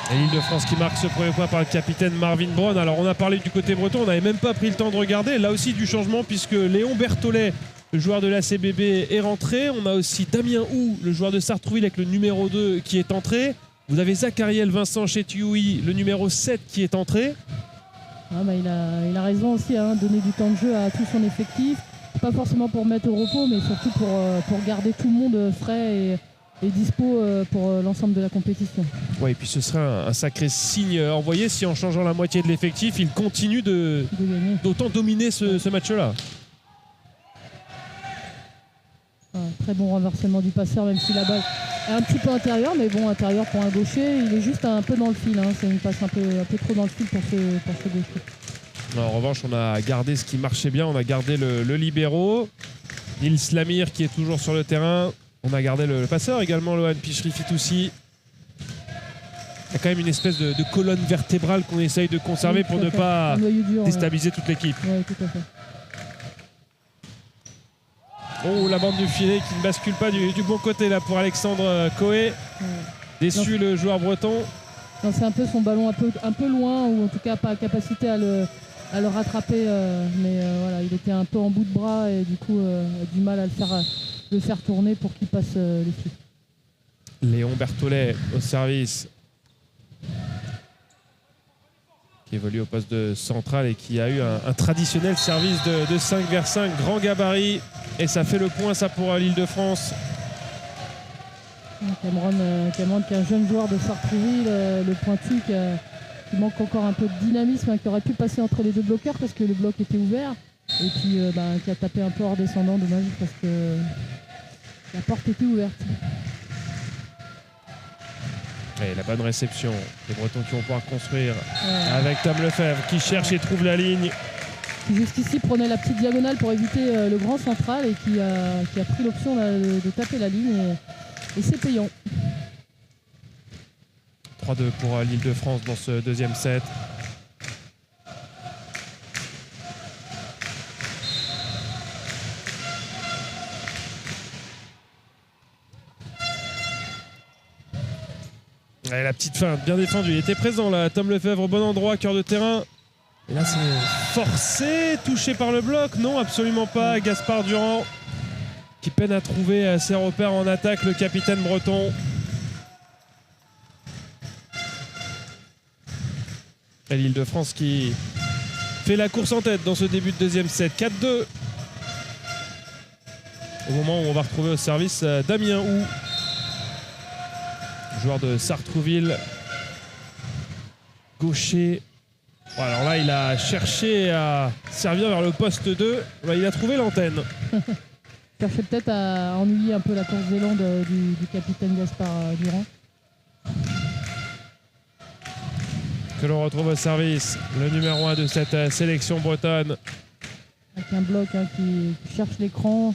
Et l'Île-de-France qui marque ce premier point par le capitaine Marvin Braun. Alors on a parlé du côté breton, on n'avait même pas pris le temps de regarder. Là aussi du changement puisque Léon Berthollet, le joueur de la CBB, est rentré. On a aussi Damien Hou, le joueur de Sartrouville avec le numéro 2 qui est entré. Vous avez Zachariel Vincent Chetioui, le numéro 7 qui est entré. Il a raison aussi, donner du temps de jeu à tout son effectif. Pas forcément pour mettre au repos, mais surtout pour garder tout le monde frais et dispo pour l'ensemble de la compétition. Ouais, et puis ce serait un sacré signe envoyé si en changeant la moitié de l'effectif, il continue d'autant dominer ce match-là. Très bon renversement du passeur, même si la balle est un petit peu intérieure, mais bon, intérieur pour un gaucher, il est juste un peu dans le fil. C'est une passe un peu trop dans le fil pour ce gaucher. En revanche, on a gardé ce qui marchait bien, on a gardé le libéro. Nils Lamir qui est toujours sur le terrain. On a gardé le passeur également, Lohan Pichri-Fitoussi. Il y a quand même une espèce de colonne vertébrale qu'on essaye de conserver pour ne pas déstabiliser toute l'équipe. Oui, tout à fait. Oh, la bande du filet qui ne bascule pas du bon côté là pour Alexandre Coé. Déçu le joueur breton. Non, c'est un peu son ballon un peu loin, ou en tout cas pas capacité à le rattraper. Mais voilà, il était un peu en bout de bras et du coup a du mal à le faire tourner pour qu'il passe les filles. Léon Berthollet au service. Qui évolue au poste de central et qui a eu un traditionnel service de 5 vers 5, grand gabarit. Et ça fait le point, ça, pour l'Île-de-France. Cameron qui est un jeune joueur de Sartrouville, le pointu qui manque encore un peu de dynamisme, qui aurait pu passer entre les deux bloqueurs parce que le bloc était ouvert. Et puis qui a tapé un peu hors descendant, dommage, parce que la porte était ouverte. Et la bonne réception des Bretons qui vont pouvoir construire avec Tom Lefebvre qui cherche et trouve la ligne. Qui jusqu'ici prenait la petite diagonale pour éviter le grand central et qui a pris l'option de taper la ligne et c'est payant. 3-2 pour l'Île-de-France dans ce deuxième set. Et la petite feinte bien défendue. Il était présent là, Tom Lefebvre au bon endroit, cœur de terrain. Et là c'est forcé, touché par le bloc. Non, absolument pas. Gaspard Durand qui peine à trouver ses repères en attaque, le capitaine breton. Et l'Île-de-France qui fait la course en tête dans ce début de deuxième set. 4-2. Au moment où on va retrouver au service Damien Hou, joueur de Sartrouville, gaucher. Bon, alors là, il a cherché à servir vers le poste 2. Bah, il a trouvé l'antenne. Cherchait peut-être à ennuyer un peu la course d'élan du capitaine Gaspard Durand. Que l'on retrouve au service, le numéro 1 de cette sélection bretonne. Avec un bloc qui cherche l'écran.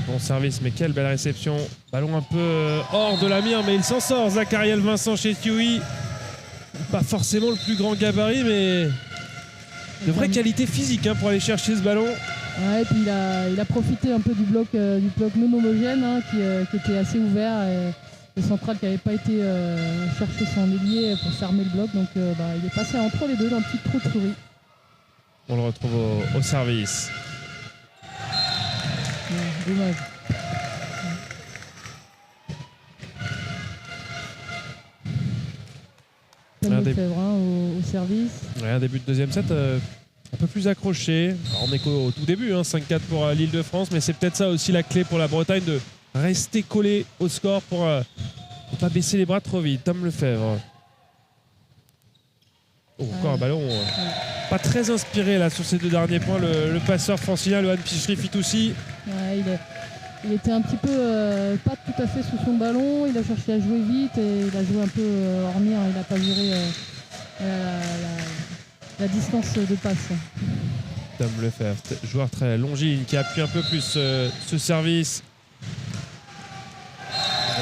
Bon service, mais quelle belle réception. Ballon un peu hors de la mire, mais il s'en sort. Zachariel Vincent chez Tiwi. Pas forcément le plus grand gabarit, mais de vraie qualité physique pour aller chercher ce ballon. Ouais, et puis il a profité un peu du bloc non homogène qui était assez ouvert. Et le central qui n'avait pas été chercher son ailier pour fermer le bloc. Donc il est passé entre les deux dans le petit trou de souris. On le retrouve au service. Dommage. Lefebvre au service. Ouais, un début de deuxième set un peu plus accroché. Alors, on est au tout début, 5-4 pour l'Île-de-France, mais c'est peut-être ça aussi la clé pour la Bretagne, de rester collé au score pour ne pas baisser les bras trop vite. Tom Lefebvre. Oh, encore un ballon pas très inspiré là sur ces deux derniers points. Le passeur francilien, Lohan Pichri-Fitoussi. Ouais, il était un petit peu pas tout à fait sous son ballon. Il a cherché à jouer vite et il a joué un peu hors mire. Il n'a pas géré la distance de passe. Tom Lefebvre, joueur très longiligne qui appuie un peu plus ce service.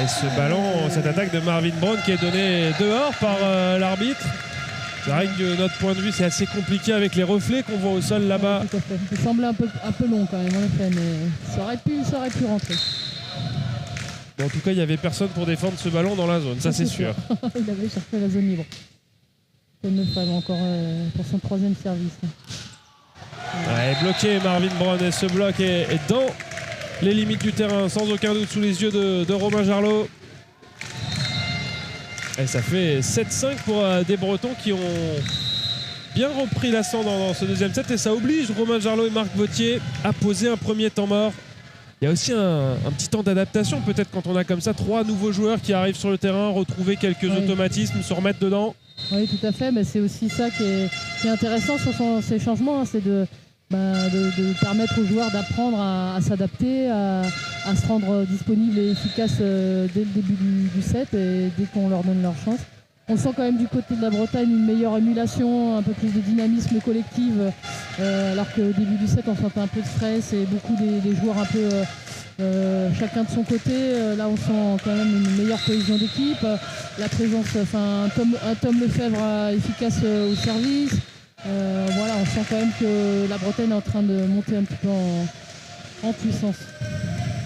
Et ce ballon, cette attaque de Marvin Brown qui est donnée dehors par l'arbitre. C'est vrai que de notre point de vue, c'est assez compliqué avec les reflets qu'on voit au sol là-bas. Tout à fait. Il semblait un peu long quand même, en effet, mais ça aurait pu rentrer. Bon, en tout cas, il n'y avait personne pour défendre ce ballon dans la zone, ça c'est sûr. Il avait cherché la zone libre. Comme le femme encore pour son troisième service. Ouais, bloqué Marvin Brown, et ce bloc est dans les limites du terrain, sans aucun doute, sous les yeux de Romain Jarlot. Et ça fait 7-5 pour des Bretons qui ont bien repris l'ascendant dans ce deuxième set, et ça oblige Romain Jarlot et Marc Vautier à poser un premier temps mort. Il y a aussi un petit temps d'adaptation peut-être quand on a comme ça 3 nouveaux joueurs qui arrivent sur le terrain, retrouver quelques automatismes, se remettre dedans. Oui, tout à fait, mais c'est aussi ça qui est intéressant sur ces changements, c'est de permettre aux joueurs d'apprendre à s'adapter, à se rendre disponibles et efficaces dès le début du set et dès qu'on leur donne leur chance. On sent quand même du côté de la Bretagne une meilleure émulation, un peu plus de dynamisme collectif, alors qu'au début du set on sentait un peu de stress et beaucoup des joueurs un peu chacun de son côté. Là on sent quand même une meilleure cohésion d'équipe, la présence, un Tom Lefebvre efficace au service. Voilà, on sent quand même que la Bretagne est en train de monter un petit peu en puissance.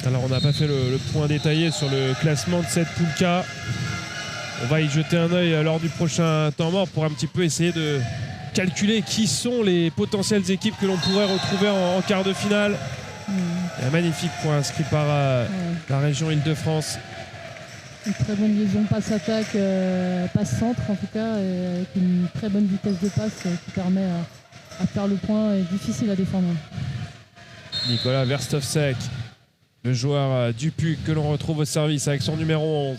Alors on n'a pas fait le point détaillé sur le classement de cette poule K. On va y jeter un œil lors du prochain temps mort pour un petit peu essayer de calculer qui sont les potentielles équipes que l'on pourrait retrouver en quart de finale. Un magnifique point inscrit par la région Île-de-France. Une très bonne liaison passe-attaque, passe-centre en tout cas, avec une très bonne vitesse de passe qui permet à faire le point et difficile à défendre. Nicolas Verstovsek, le joueur du PUC que l'on retrouve au service avec son numéro 11.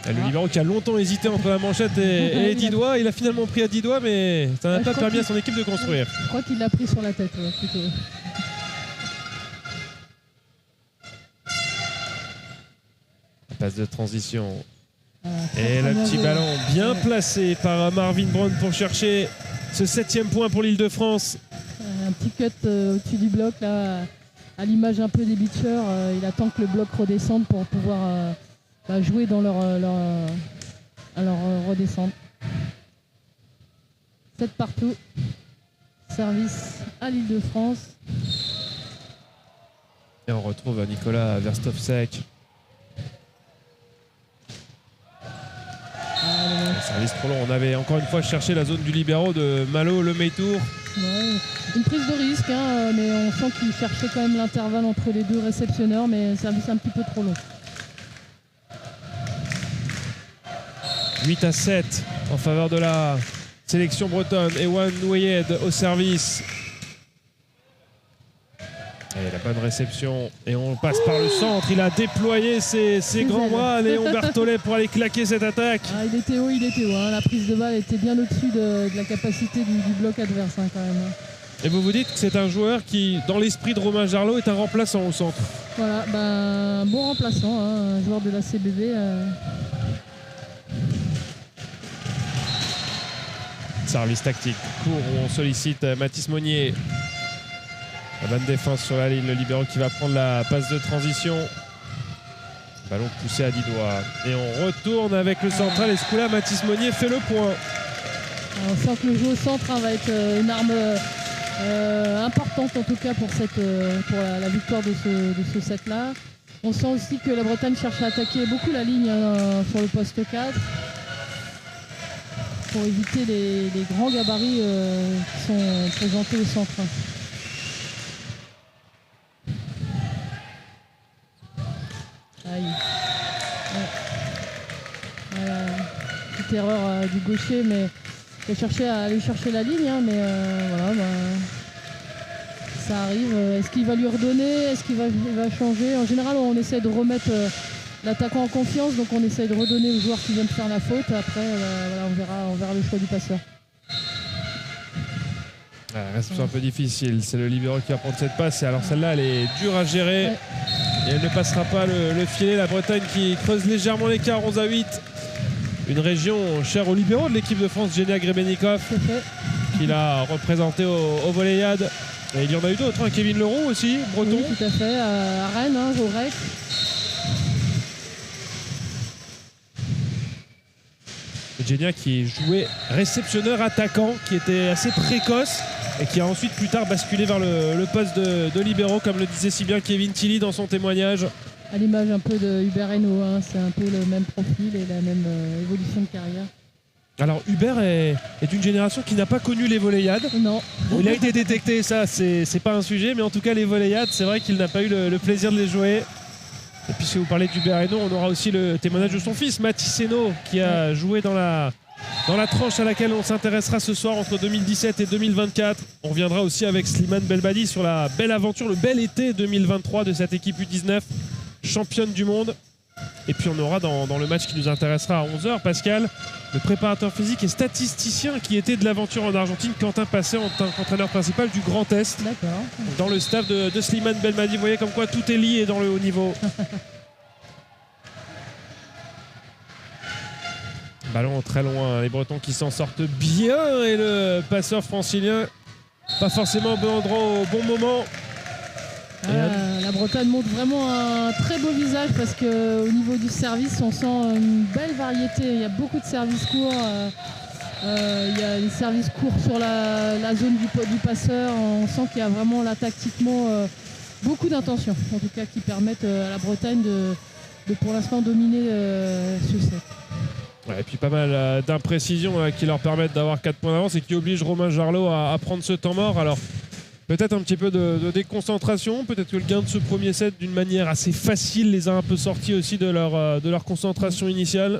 Le libéro qui a longtemps hésité entre la manchette et 10 doigts. Il a finalement pris à 10 doigts, mais ça n'a pas permis à son équipe de construire. Je crois qu'il l'a pris sur la tête, plutôt. La passe de transition. Et le petit ballon bien placé par Marvin Brown pour chercher ce 7e point pour l'Île-de-France. Un petit cut au-dessus du bloc, là, à l'image un peu des beachers. Il attend que le bloc redescende pour pouvoir jouer dans leur redescente. 7 partout. Service à l'Île-de-France. Et on retrouve Nicolas Verstovsek. Service trop long. On avait encore une fois cherché la zone du libéro de Malo Lemaitre. Ouais, une prise de risque, hein, mais on sent qu'il cherchait quand même l'intervalle entre les deux réceptionneurs, mais service un petit peu trop long. 8-7 en faveur de la sélection bretonne. Ewan Nouayed au service. Et la bonne réception. Et on passe par le centre. Il a déployé ses grands bras, Léon Berthollet, pour aller claquer cette attaque. Ah, il était haut. Hein. La prise de balle était bien au-dessus de la capacité du bloc adverse, hein, quand même. Et vous vous dites que c'est un joueur qui, dans l'esprit de Romain Jarlot, est un remplaçant au centre. Voilà, un bon remplaçant, hein, un joueur de la CBV. Service tactique court où on sollicite Mathis Monnier. La bonne défense sur la ligne, le libéro qui va prendre la passe de transition. Ballon poussé à 10 doigts. Et on retourne avec le central. Et ce coup-là, Mathis Monnier fait le point. On sent que le jeu au centre va être une arme importante en tout cas pour la victoire de ce set-là. On sent aussi que la Bretagne cherche à attaquer beaucoup la ligne sur le poste 4. Pour éviter les grands gabarits qui sont présentés au centre. Aïe. Ouais. Voilà. Petite erreur du gaucher, mais il a aller chercher la ligne, hein, mais ça arrive. Est-ce qu'il va lui redonner? Est-ce qu'il va changer? En général, on essaie de remettre l'attaquant en confiance, donc on essaye de redonner au joueur qui vient de faire la faute. Après, on verra le choix du passeur. Réception un peu difficile. C'est le libéro qui va prendre cette passe. Et alors celle-là, elle est dure à gérer. Ouais. Et elle ne passera pas le filet. La Bretagne qui creuse légèrement l'écart, 11-8. Une région chère aux libéraux de l'équipe de France, Genia Grebennikov, qui l'a représenté au volleyade. Et il y en a eu d'autres, hein. Kevin Leroux aussi, breton. Oui, tout à fait, à Rennes, hein, au REC. Genia qui jouait réceptionneur attaquant, qui était assez précoce et qui a ensuite plus tard basculé vers le poste de libéro, comme le disait si bien Kevin Tilly dans son témoignage. À l'image un peu de Hubert Hainaut, hein, c'est un peu le même profil et la même évolution de carrière. Alors Hubert est d'une génération qui n'a pas connu les volleyades. Non. Bon, il a été détecté, ça c'est pas un sujet, mais en tout cas les volleyades, c'est vrai qu'il n'a pas eu le plaisir de les jouer. Et puis si vous parlez d'Hubert Hainaut, on aura aussi le témoignage de son fils, Mathis Hainaut, qui a joué dans la tranche à laquelle on s'intéressera ce soir entre 2017 et 2024. On reviendra aussi avec Slimane Belbadi sur la belle aventure, le bel été 2023 de cette équipe U19, championne du monde. Et puis on aura dans le match qui nous intéressera à 11h, Pascal, le préparateur physique et statisticien qui était de l'aventure en Argentine, Quentin Passé, en tant qu'entraîneur principal du Grand Est. D'accord. Dans le staff de Slimane Belbadi. Vous voyez comme quoi tout est lié dans le haut niveau. Ballon très loin, les Bretons qui s'en sortent bien et le passeur francilien pas forcément au bon endroit au bon moment. La Bretagne montre vraiment un très beau visage parce qu'au niveau du service, on sent une belle variété. Il y a beaucoup de services courts Il y a des services courts sur la zone du passeur. On sent qu'il y a vraiment là tactiquement beaucoup d'intentions, en tout cas qui permettent à la Bretagne de pour l'instant dominer ce set. Ouais, et puis pas mal d'imprécisions qui leur permettent d'avoir 4 points d'avance et qui obligent Romain Jarlot à prendre ce temps mort. Alors peut-être un petit peu de déconcentration, peut-être que le gain de ce premier set d'une manière assez facile les a un peu sortis aussi de leur concentration initiale.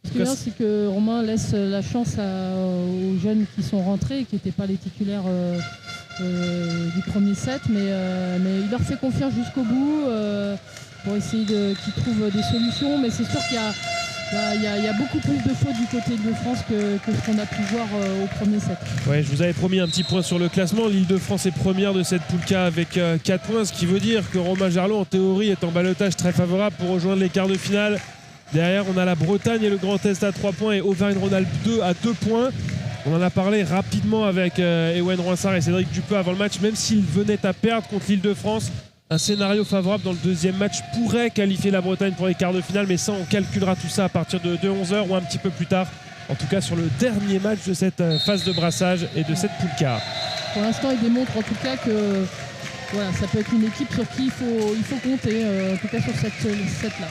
Ce qui est bien, c'est que Romain laisse la chance aux jeunes qui sont rentrés et qui n'étaient pas les titulaires du premier set, mais il leur fait confiance jusqu'au bout pour essayer qu'ils trouvent des solutions. Mais c'est sûr qu'il y a beaucoup plus de fautes du côté de France que ce qu'on a pu voir au premier set. Ouais, je vous avais promis un petit point sur le classement. L'Île-de-France est première de cette poule K avec 4 points, ce qui veut dire que Romain Jarlot, en théorie, est en ballottage très favorable pour rejoindre les quarts de finale. Derrière, on a la Bretagne et le Grand Est à 3 points et Auvergne-Rhône-Alpes 2 à 2 points. On en a parlé rapidement avec Ewen Roinsard et Cédric Dupeux avant le match. Même s'ils venaient à perdre contre l'Île-de-France, un scénario favorable dans le deuxième match pourrait qualifier la Bretagne pour les quarts de finale. Mais ça, on calculera tout ça à partir de 11h ou un petit peu plus tard. En tout cas, sur le dernier match de cette phase de brassage et de cette poule K. Pour l'instant, il démontre en tout cas que voilà, ça peut être une équipe sur qui il faut compter, en tout cas sur cette set-là.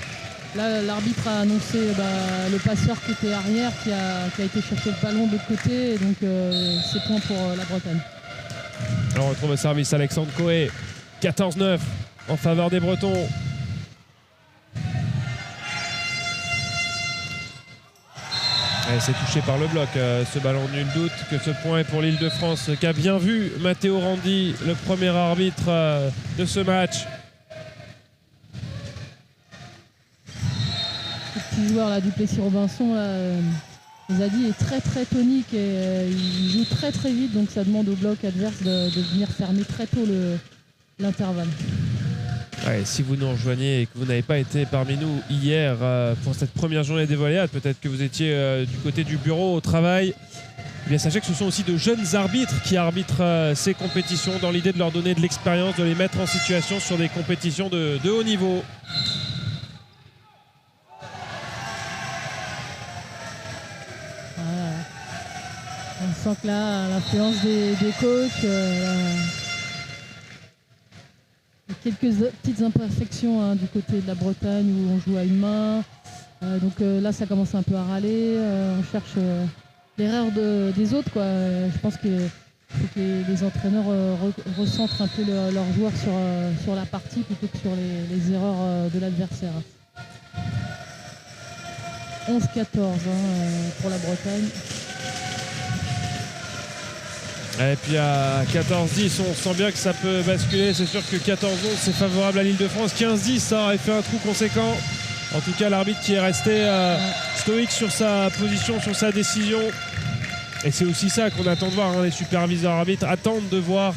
Là, l'arbitre a annoncé le passeur qui était arrière, qui a été chercher le ballon de l'autre côté. Et donc, c'est point pour la Bretagne. Alors, on retrouve au service Alexandre Coé. 14-9 en faveur des Bretons. Et c'est touché par le bloc, ce ballon. Nul doute que ce point est pour l'Île-de-France, qui a bien vu Matteo Randi, le premier arbitre de ce match. Le petit joueur là, Duplessis-Robinson, Zadi est très très tonique et il joue très très vite, donc ça demande au bloc adverse de venir fermer très tôt l'intervalle. Ouais, si vous nous rejoignez et que vous n'avez pas été parmi nous hier pour cette première journée des voléades, peut-être que vous étiez du côté du bureau au travail, eh bien sachez que ce sont aussi de jeunes arbitres qui arbitrent ces compétitions dans l'idée de leur donner de l'expérience, de les mettre en situation sur des compétitions de haut niveau. Voilà. On sent que là, l'influence des coachs, quelques petites imperfections du côté de la Bretagne où on joue à une main. Donc là, ça commence un peu à râler. On cherche l'erreur des autres, quoi. Je pense qu'il faut que les entraîneurs recentrent un peu leurs joueurs sur la partie plutôt que sur les erreurs de l'adversaire. 11-14 pour la Bretagne. Et puis à 14-10, on sent bien que ça peut basculer. C'est sûr que 14-11, c'est favorable à l'Île-de-France. 15-10, ça aurait fait un trou conséquent. En tout cas, l'arbitre qui est resté stoïque sur sa position, sur sa décision. Et c'est aussi ça qu'on attend de voir. Les superviseurs arbitres attendent de voir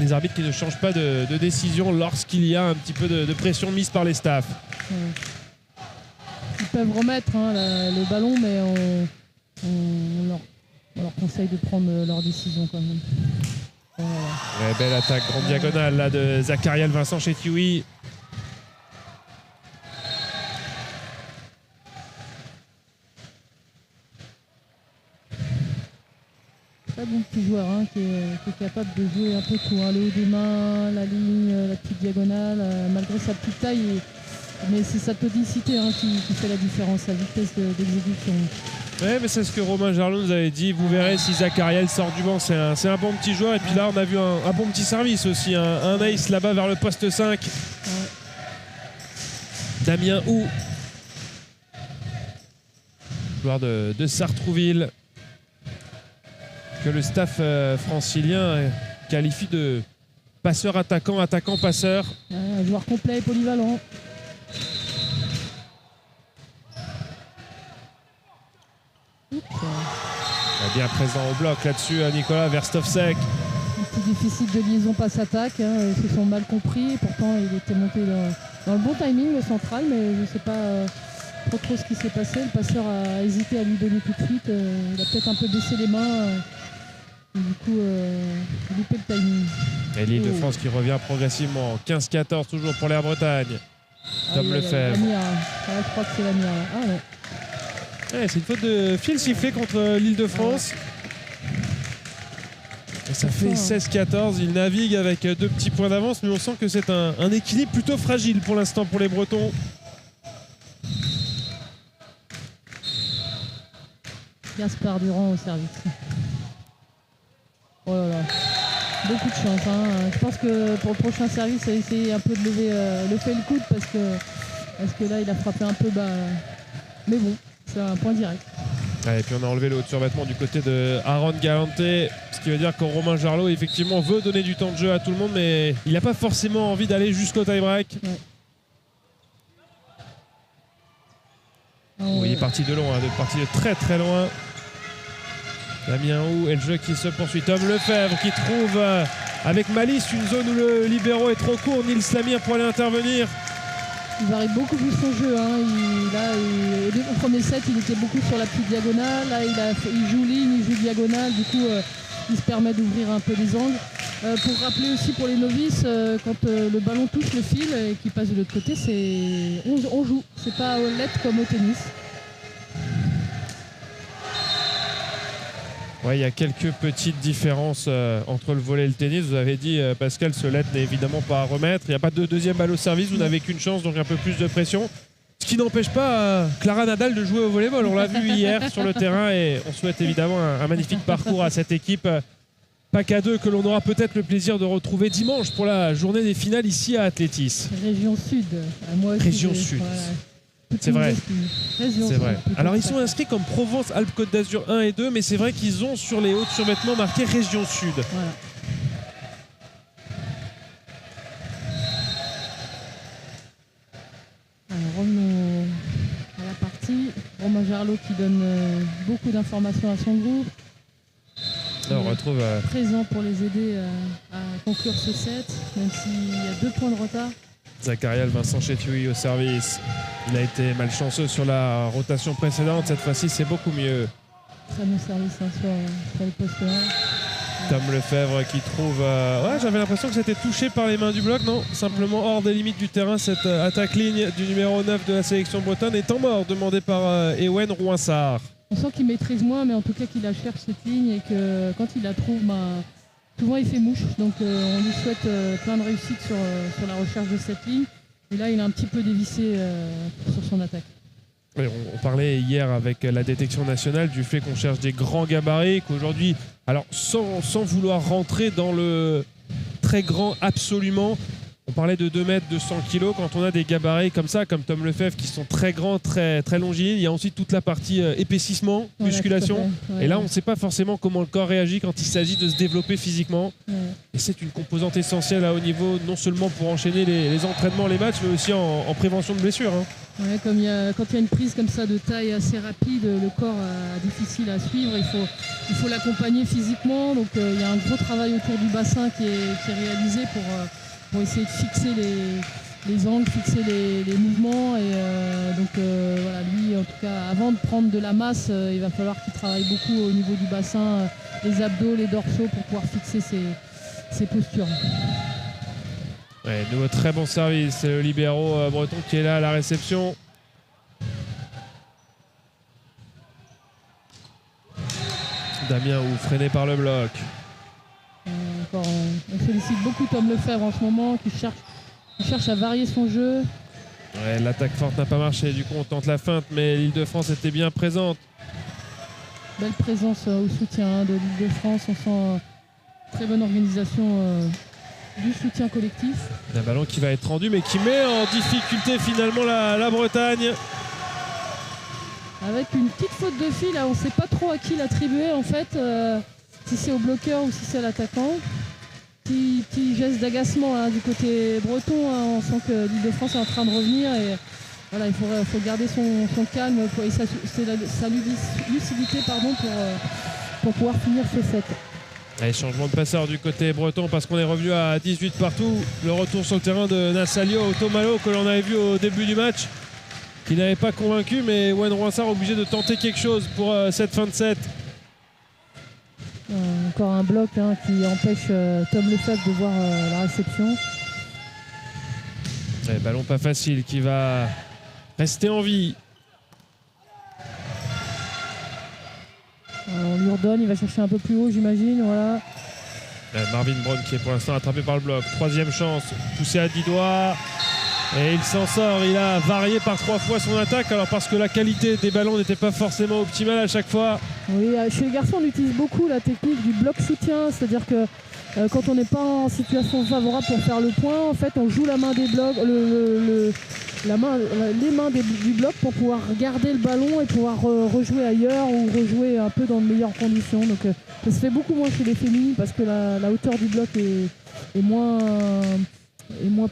des arbitres qui ne changent pas de décision lorsqu'il y a un petit peu de pression mise par les staffs. Ils peuvent remettre le ballon, mais on leur conseille de prendre leur décision quand même. Ouais, belle attaque, grande diagonale là, de Zachariel Vincent Chetioui. Très bon petit joueur qui est capable de jouer un peu tout. Le haut des mains, la ligne, la petite diagonale, malgré sa petite taille. Mais c'est sa tonicité qui fait la différence, sa vitesse d'exécution. Ouais, mais c'est ce que Romain Jarlot nous avait dit. Vous verrez si Zachariel sort du banc. C'est un bon petit joueur. Et puis là, on a vu un bon petit service aussi. Un ace là-bas vers le poste 5. Ouais. Damien Hou, joueur de Sartrouville, que le staff francilien qualifie de passeur-attaquant, attaquant-passeur. Un joueur complet et polyvalent. Bien présent au bloc là-dessus, Nicolas Verstovsek. Un petit déficit de liaison passe-attaque, ils se sont mal compris. Pourtant, il était monté dans le bon timing, le central, mais je ne sais pas trop ce qui s'est passé. Le passeur a hésité à lui donner tout de suite. Il a peut-être un peu baissé les mains. Et du coup, loupé le timing. Et l'Île-de-France qui revient progressivement. 15-14 toujours pour l'Air Bretagne. Tom Lefebvre. Je crois que c'est la mire. Ah ouais. Ouais, c'est une faute de fil sifflé contre l'Île-de-France. Et ça fait 16-14. Il navigue avec 2 petits points d'avance, mais on sent que c'est un équilibre plutôt fragile pour l'instant pour les Bretons. Gaspard Durand au service. Oh là là. Beaucoup de chance. Hein. Je pense que pour le prochain service, il va essayer un peu de lever le coude parce que là, il a frappé un peu bas. Mais bon, c'est un point direct. Ouais, et puis on a enlevé le haut de survêtement du côté de Aaron Galante, ce qui veut dire que Romain Jarlot effectivement veut donner du temps de jeu à tout le monde, mais il n'a pas forcément envie d'aller jusqu'au tie-break. Ouais. Oui, il est parti de loin, parti de très très loin. Damien Hou et le jeu qui se poursuit. Tom Lefebvre qui trouve avec malice une zone où le libéro est trop court. Nils Lamir pour aller intervenir. Il varie beaucoup plus son jeu. Hein. Au premier set, il était beaucoup sur la petite diagonale. Là, il joue ligne, il joue diagonale. Du coup, il se permet d'ouvrir un peu les angles. Pour rappeler aussi pour les novices, quand le ballon touche le fil et qu'il passe de l'autre côté, on joue. C'est pas au let comme au tennis. Ouais, il y a quelques petites différences entre le volley et le tennis. Vous avez dit, Pascal, ce let n'est évidemment pas à remettre. Il n'y a pas de deuxième balle au service. Vous n'avez qu'une chance, donc un peu plus de pression. Ce qui n'empêche pas Clara Nadal de jouer au volleyball. On l'a vu hier sur le terrain et on souhaite évidemment un magnifique parcours à cette équipe. PACA 2 que l'on aura peut-être le plaisir de retrouver dimanche pour la journée des finales ici à Athlétis. Région Sud. Moi aussi, Région Sud. Voilà. C'est vrai. C'est vrai. Alors ils sont inscrits comme Provence-Alpes-Côte d'Azur 1 et 2, mais c'est vrai qu'ils ont sur les hauts de survêtements marqué Région Sud. Voilà. Alors, revenons à la partie. Romain Jarlot qui donne beaucoup d'informations à son groupe. Là, on retrouve présent pour les aider à conclure ce set, même s'il y a 2 points de retard. Zachariel Vincent Chetioui au service. Il a été malchanceux sur la rotation précédente. Cette fois-ci, c'est beaucoup mieux. Très bon service hein, sur le poste 1. Tom Lefebvre qui trouve... Ouais, j'avais l'impression que c'était touché par les mains du bloc. Non, simplement hors des limites du terrain. Cette attaque ligne du numéro 9 de la sélection bretonne est en mort, demandé par Ewen Rouinsard. On sent qu'il maîtrise moins, mais en tout cas qu'il la cherche cette ligne et que quand il la trouve, souvent il fait mouche. Donc on lui souhaite plein de réussite sur la recherche de cette ligne. Et là, il a un petit peu dévissé sur son attaque. Oui, on parlait hier avec la détection nationale du fait qu'on cherche des grands gabarits, qu'aujourd'hui, alors sans vouloir rentrer dans le très grand absolument, on parlait de 2 mètres, de 100 kilos. Quand on a des gabarits comme ça, comme Tom Lefebvre, qui sont très grands, très, très longilignes, il y a ensuite toute la partie épaississement, musculation. Ouais, et là, on ne sait pas forcément comment le corps réagit quand il s'agit de se développer physiquement. Ouais. Et c'est une composante essentielle à haut niveau, non seulement pour enchaîner les entraînements, les matchs, mais aussi en prévention de blessures. Hein. Ouais, quand il y a une prise comme ça de taille assez rapide, le corps difficile à suivre, il faut l'accompagner physiquement. Donc il y a un gros travail autour du bassin qui est réalisé pour essayer de fixer les angles, fixer les mouvements. Et voilà, lui, en tout cas, avant de prendre de la masse, il va falloir qu'il travaille beaucoup au niveau du bassin, les abdos, les dorsaux, pour pouvoir fixer ses postures. Ouais, nouveau très bon service, c'est le libéro breton qui est là à la réception. Damien Hou freiné par le bloc. On félicite beaucoup Tom Lefebvre en ce moment, qui cherche à varier son jeu. Ouais, l'attaque forte n'a pas marché, du coup on tente la feinte, mais l'Île-de-France était bien présente. Belle présence au soutien de l'Île-de-France, on sent très bonne organisation du soutien collectif. Un ballon qui va être rendu, mais qui met en difficulté finalement la Bretagne. Avec une petite faute de fil, là, on ne sait pas trop à qui l'attribuer en fait, si c'est au bloqueur ou si c'est à l'attaquant. Petit geste d'agacement hein, du côté breton, hein, on sent que l'Île-de-France est en train de revenir et voilà, il faut garder son calme et sa lucidité pour pouvoir finir ce set. Allez, changement de passeur du côté breton parce qu'on est revenu à 18 partout. Le retour sur le terrain de Nassalio Otomalo que l'on avait vu au début du match, qui n'avait pas convaincu, mais Ewen Rouinsard obligé de tenter quelque chose pour cette fin de set. Encore un bloc hein, qui empêche Tom Lefebvre de voir la réception. Ouais, ballon pas facile qui va rester en vie. Bourdonne, il va chercher un peu plus haut, j'imagine. Voilà. Marvin Brown qui est pour l'instant attrapé par le bloc. Troisième chance, poussé à 10 doigts. Et il s'en sort. Il a varié par 3 fois son attaque. Alors parce que la qualité des ballons n'était pas forcément optimale à chaque fois. Oui, chez les garçons, on utilise beaucoup la technique du bloc soutien. C'est-à-dire que quand on n'est pas en situation favorable pour faire le point, en fait, on joue la main des blocs, les mains du bloc pour pouvoir garder le ballon et pouvoir rejouer ailleurs ou rejouer un peu dans de meilleures conditions. Donc ça se fait beaucoup moins chez les féminines parce que la hauteur du bloc est moins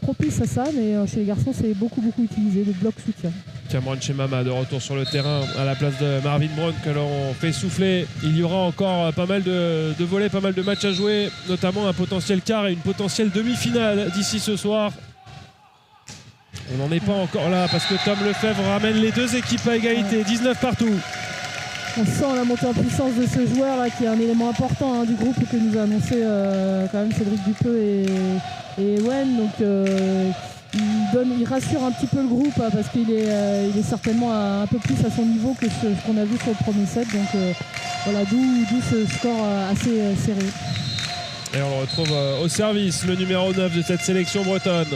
propice à ça, mais chez les garçons c'est beaucoup utilisé, le bloc soutien. Cameron Chemama de retour sur le terrain à la place de Marvin Brown que l'on fait souffler. Il y aura encore pas mal de volets, pas mal de matchs à jouer, notamment un potentiel quart et une potentielle demi-finale d'ici ce soir. On n'en est pas encore là parce que Tom Lefebvre ramène les deux équipes à égalité, 19 partout. On sent la montée en puissance de ce joueur là qui est un élément important du groupe que nous a annoncé quand même Cédric Dupeux et Wen. Donc il rassure un petit peu le groupe parce qu'il est certainement un peu plus à son niveau que ce qu'on a vu sur le premier set. Donc voilà, d'où ce score assez serré. Et on le retrouve au service, le numéro 9 de cette sélection bretonne.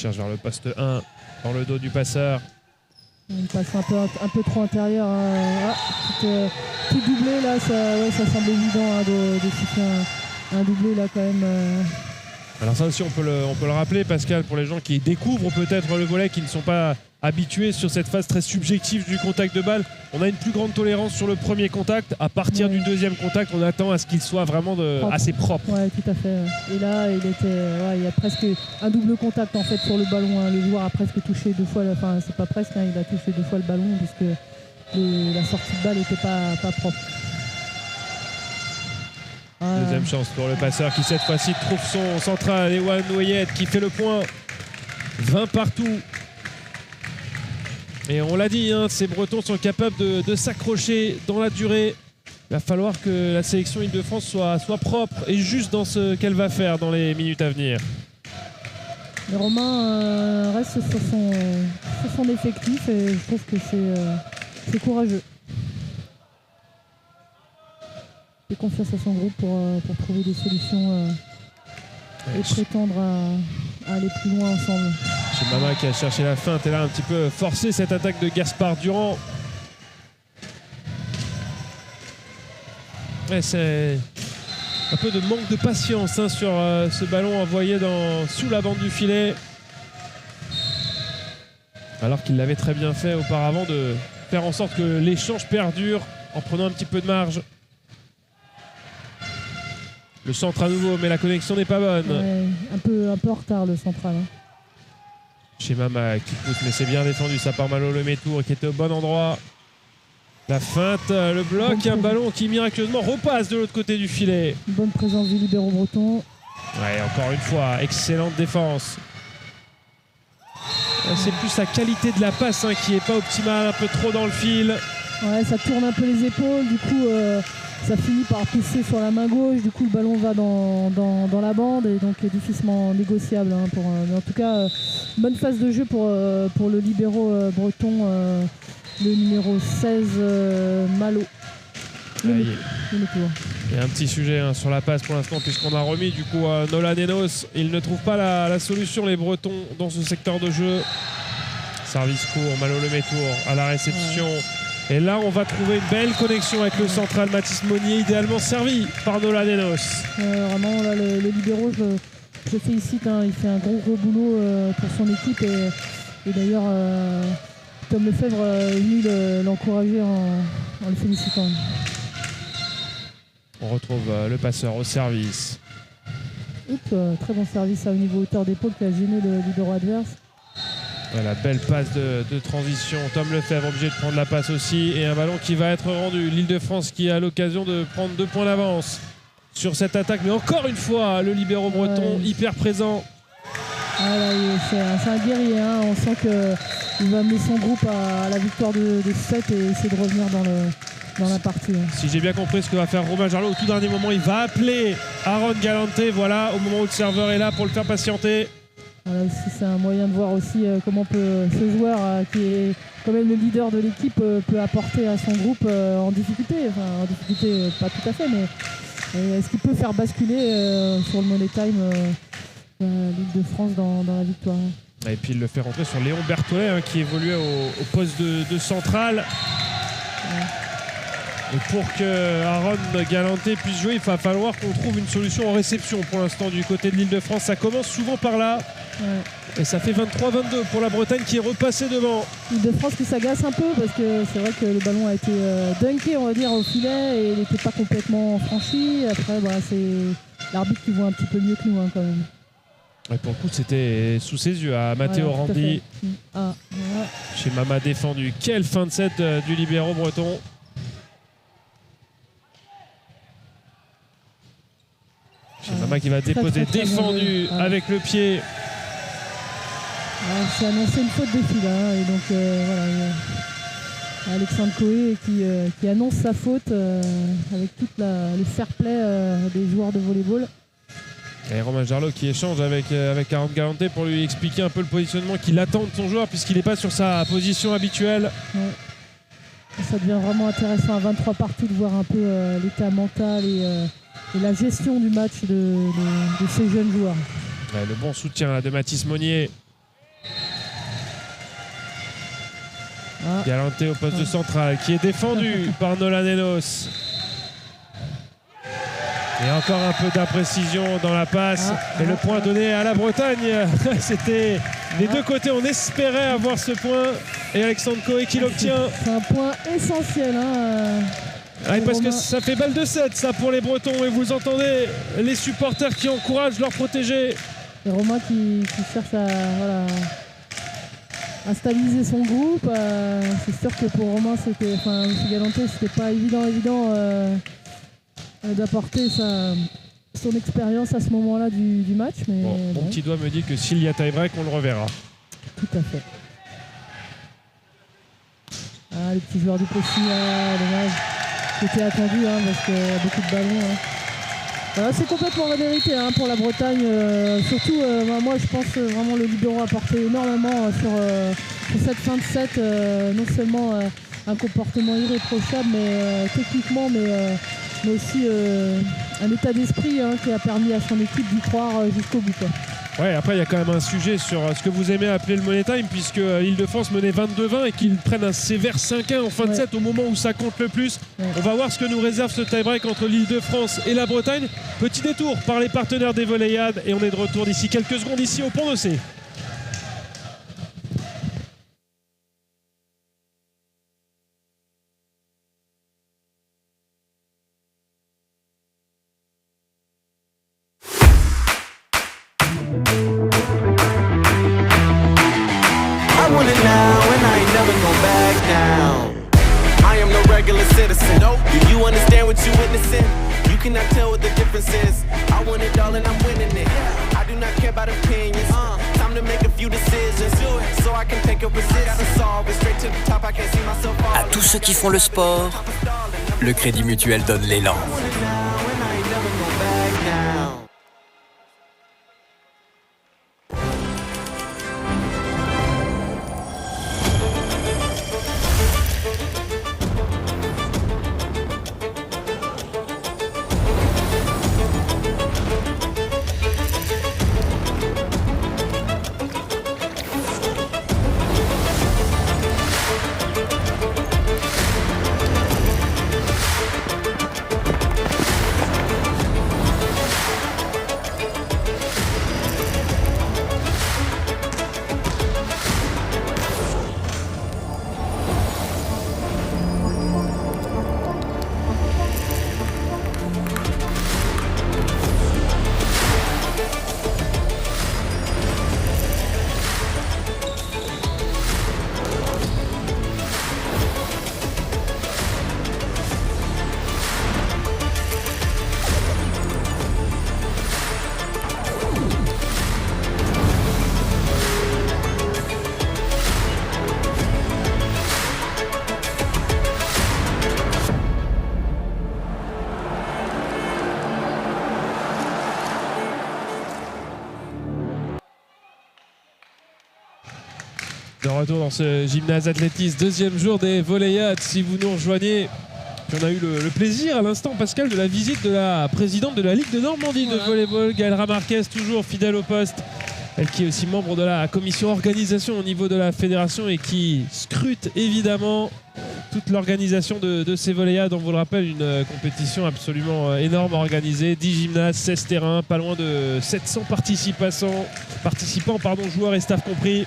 Cherche vers le poste 1 dans le dos du passeur. Il passe un peu trop intérieur. Tout doublé là, ça semble évident de siffler un doublé là quand même. Alors ça aussi on peut le rappeler, Pascal, pour les gens qui découvrent peut-être le volley, qui ne sont pas habitués sur cette phase très subjective du contact de balle. On a une plus grande tolérance sur le premier contact. À partir du deuxième contact, on attend à ce qu'il soit vraiment assez propre. Oui, tout à fait. Et là, il y a presque un double contact en fait sur le ballon. Le joueur a presque touché 2 fois, enfin c'est pas presque, il a touché 2 fois le ballon puisque la sortie de balle n'était pas propre. Deuxième chance pour le passeur qui cette fois-ci trouve son central, Ewan Noyet, qui fait le point. 20 partout. Et on l'a dit, ces Bretons sont capables de s'accrocher dans la durée. Il va falloir que la sélection Île-de-France soit propre et juste dans ce qu'elle va faire dans les minutes à venir. Le Romain reste sur son effectif et je trouve que c'est courageux. Il a confiance à son groupe pour trouver des solutions et prétendre à aller plus loin ensemble. Chemama qui a cherché la feinte et là un petit peu forcé cette attaque de Gaspard Durand. Ouais, c'est un peu de manque de patience sur ce ballon envoyé sous la bande du filet. Alors qu'il l'avait très bien fait auparavant de faire en sorte que l'échange perdure en prenant un petit peu de marge. Le centre à nouveau, mais la connexion n'est pas bonne. Ouais, un peu en retard le central. Chemama qui pousse, mais c'est bien défendu ça par Malo Lemetour qui était au bon endroit. La feinte, le bloc, un ballon qui miraculeusement repasse de l'autre côté du filet. Une bonne présence du libéro breton. Ouais, encore une fois, excellente défense. C'est plus la qualité de la passe qui n'est pas optimale, un peu trop dans le fil. Ouais, ça tourne un peu les épaules, du coup ça finit par pousser sur la main gauche, du coup le ballon va dans la bande et donc difficilement négociable. Mais en tout cas, bonne phase de jeu pour le libéro breton, le numéro 16, Malo. Il y a un petit sujet sur la passe pour l'instant puisqu'on a remis du coup à Nolan Enos. Ils ne trouvent pas la solution, les Bretons, dans ce secteur de jeu. Service court, Malo Lemetour à la réception. Ouais. Et là, on va trouver une belle connexion avec le central Mathis Monnier, idéalement servi par Nolan Enos. Vraiment, là, le libéro, je le félicite. Il fait un gros boulot pour son équipe. Et d'ailleurs, Tom Lefebvre est venu l'encourager en le félicitant. On retrouve le passeur au service. Très bon service au niveau hauteur d'épaule qui a gêné le libéro adverse. Voilà, belle passe de transition. Tom Lefebvre obligé de prendre la passe aussi. Et un ballon qui va être rendu. L'Île-de-France qui a l'occasion de prendre 2 points d'avance sur cette attaque. Mais encore une fois, le libéro breton hyper présent. C'est un guerrier. On sent qu'il va amener son groupe à la victoire de 7 et essayer de revenir dans la partie. Si j'ai bien compris ce que va faire Romain Jarlot, au tout dernier moment, il va appeler Aaron Galante. Voilà, au moment où le serveur est là pour le faire patienter. Voilà, aussi, c'est un moyen de voir aussi comment ce joueur qui est quand même le leader de l'équipe peut apporter à son groupe en difficulté. Enfin, en difficulté, pas tout à fait, mais est-ce qu'il peut faire basculer sur le Money Time l'Île-de-France dans la victoire. Et puis il le fait rentrer sur Léon Berthollet qui évoluait au poste de central. Ouais. Et pour que Aaron Galanté puisse jouer, il va falloir qu'on trouve une solution en réception pour l'instant du côté de l'Île-de-France. Ça commence souvent par là. Ouais. Et ça fait 23-22 pour la Bretagne qui est repassée devant. L'Île-de-France qui s'agace un peu parce que c'est vrai que le ballon a été dunké, on va dire, au filet et il n'était pas complètement franchi. Après, c'est l'arbitre qui voit un petit peu mieux que nous quand même. Et pour le coup, c'était sous ses yeux à Matteo Randi. Ah, voilà. Chez Mama défendu. Quelle fin de set du libéro breton. Chez Mama qui va déposer, très défendu avec le pied. C'est annoncé une faute de fil. Et donc voilà, Alexandre Coé qui annonce sa faute avec tout le fair play des joueurs de volleyball. Et Romain Jarlot qui échange avec Aaron Galanté pour lui expliquer un peu le positionnement qu'il attend de son joueur puisqu'il n'est pas sur sa position habituelle. Ouais. Ça devient vraiment intéressant à 23 parties de voir un peu l'état mental et la gestion du match de ces jeunes joueurs. Ouais, le bon soutien là, de Mathis Monnier. Galanté au poste de central qui est défendu par Nolan Enos. Et encore un peu d'imprécision dans la passe. Et le point donné à la Bretagne. C'était des deux côtés. On espérait avoir ce point. Et Alexandre Coé qui l'obtient. C'est un point essentiel. Parce que ça fait balle de 7 ça pour les Bretons. Et vous entendez les supporters qui encouragent leur protégé. Et Romain qui cherche à stabiliser son groupe. C'est sûr que pour Romain, M. Galanté, c'était pas évident d'apporter son expérience à ce moment-là du match. Mais mon petit doigt me dit que s'il y a tie-break, on le reverra. Tout à fait. Les petits joueurs du Plessis, dommage. C'était attendu parce qu'il y a beaucoup de ballons. Voilà, c'est complètement la vérité pour la Bretagne. Surtout, moi je pense vraiment le libéro a apporté énormément sur cette fin de set. Non seulement un comportement irréprochable, mais techniquement, mais aussi un état d'esprit qui a permis à son équipe d'y croire jusqu'au bout. Ouais, après il y a quand même un sujet sur ce que vous aimez appeler le Money Time, puisque l'Île-de-France menait 22-20 et qu'ils prennent un sévère 5-1 en fin de set au moment où ça compte le plus. On va voir ce que nous réserve ce tie-break entre l'Île-de-France et la Bretagne. Petit détour par les partenaires des Volleyades et on est de retour d'ici quelques secondes ici au Pont de C. À tous ceux qui font le sport, le Crédit Mutuel donne l'élan. De retour dans ce gymnase Athlétis, deuxième jour des volleyades. Si vous nous rejoignez, on a eu le plaisir à l'instant, Pascal, de la visite de la présidente de la Ligue de Normandie de volleyball, Gaëlle Ramarquez, toujours fidèle au poste. Elle qui est aussi membre de la commission organisation au niveau de la fédération et qui scrute évidemment toute l'organisation de ces volleyades. On vous le rappelle, une compétition absolument énorme organisée. 10 gymnases, 16 terrains, pas loin de 700 participants, joueurs et staff compris.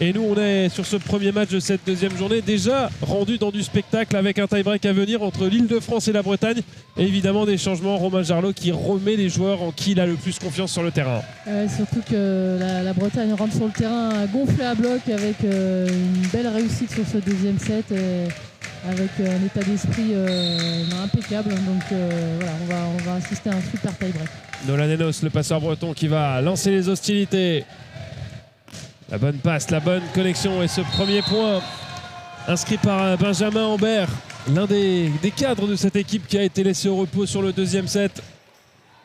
Et nous, on est sur ce premier match de cette deuxième journée, déjà rendu dans du spectacle avec un tie-break à venir entre l'Île-de-France et la Bretagne. Et évidemment, des changements. Romain Jarlot qui remet les joueurs en qui il a le plus confiance sur le terrain. Surtout que la Bretagne rentre sur le terrain gonflé à bloc avec une belle réussite sur ce deuxième set, avec un état d'esprit impeccable. Donc voilà, on va assister à un super tie-break. Nolan Enos, le passeur breton, qui va lancer les hostilités. La bonne passe, la bonne connexion et ce premier point inscrit par Benjamin Ambert, l'un des cadres de cette équipe qui a été laissé au repos sur le deuxième set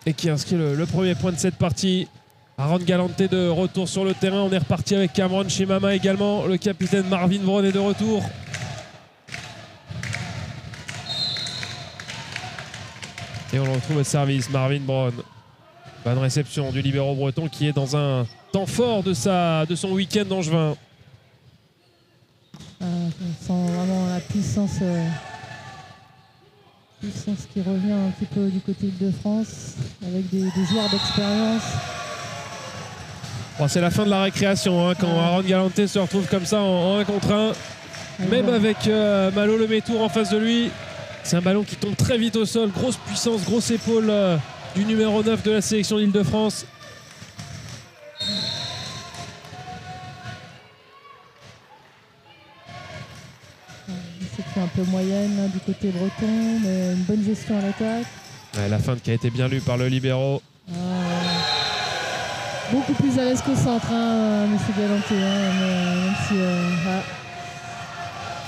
et qui inscrit le premier point de cette partie. Aaron Galante de retour sur le terrain. On est reparti avec Cameron Chemama également. Le capitaine Marvin Braun est de retour. Et on le retrouve au service, Marvin Braun. Bonne réception du libéro breton qui est dans un temps fort de son week-end angevin. On sent vraiment la puissance qui revient un petit peu du côté Île-de-France avec des joueurs d'expérience. Bon, c'est la fin de la récréation quand Aaron Galante se retrouve comme ça en 1 contre 1. Même avec Malo Lemétour en face de lui. C'est un ballon qui tombe très vite au sol. Grosse puissance, grosse épaule du numéro 9 de la sélection d'Île-de-France. C'est un peu moyenne du côté breton, mais une bonne gestion à l'attaque. Ouais, la feinte qui a été bien lue par le libéro. Beaucoup plus à l'aise qu'au centre, monsieur Galante. Même si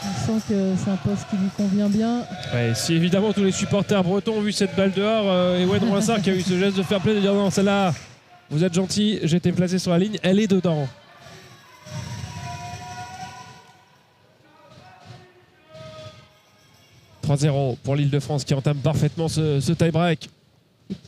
on sent que c'est un poste qui lui convient bien. Ouais, si évidemment tous les supporters bretons ont vu cette balle dehors, et Wayne Roissard qui a eu ce geste de fair play de dire non, celle-là, vous êtes gentil, j'ai été placé sur la ligne, elle est dedans. « 3-0 pour l'Île-de-France qui entame parfaitement ce tie-break. »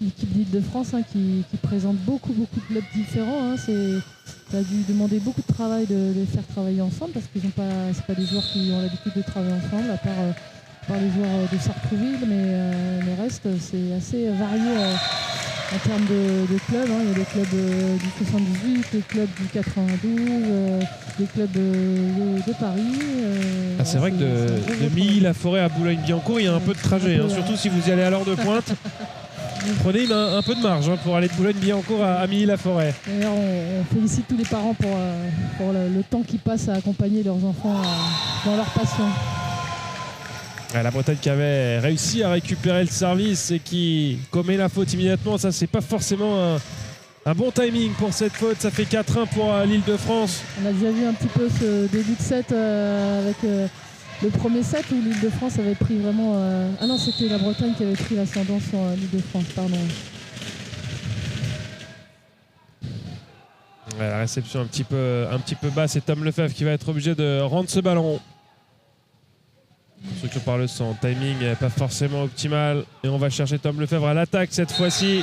L'équipe d'Île-de-France qui présente beaucoup de clubs différents. Ça a dû demander beaucoup de travail de les faire travailler ensemble parce que c'est pas des joueurs qui ont l'habitude de travailler ensemble, à part les joueurs de Sartrouville, mais le reste c'est assez varié en termes de clubs. Il y a des clubs du 78, des clubs du 92, des clubs de Paris. C'est vrai que de Milly-la-Forêt à Boulogne-Billancourt, il y a un peu de trajet, surtout si vous y allez à l'heure de pointe. Vous prenez un peu de marge pour aller de Boulogne-Billancourt à Milly-la-Forêt. D'ailleurs, on félicite tous les parents pour le temps qu'ils passent à accompagner leurs enfants dans leur passion. La Bretagne qui avait réussi à récupérer le service et qui commet la faute immédiatement. Ça, c'est pas forcément un bon timing pour cette faute. Ça fait 4-1 pour l'Île-de-France. On a déjà vu un petit peu ce début de set avec le premier set où l'Île-de-France avait pris vraiment... Ah non, c'était la Bretagne qui avait pris l'ascendant sur l'Île-de-France, pardon. Ouais, la réception un petit peu basse. C'est Tom Lefebvre qui va être obligé de rendre ce ballon. Construction par le centre, timing pas forcément optimal. Et on va chercher Tom Lefebvre à l'attaque cette fois-ci.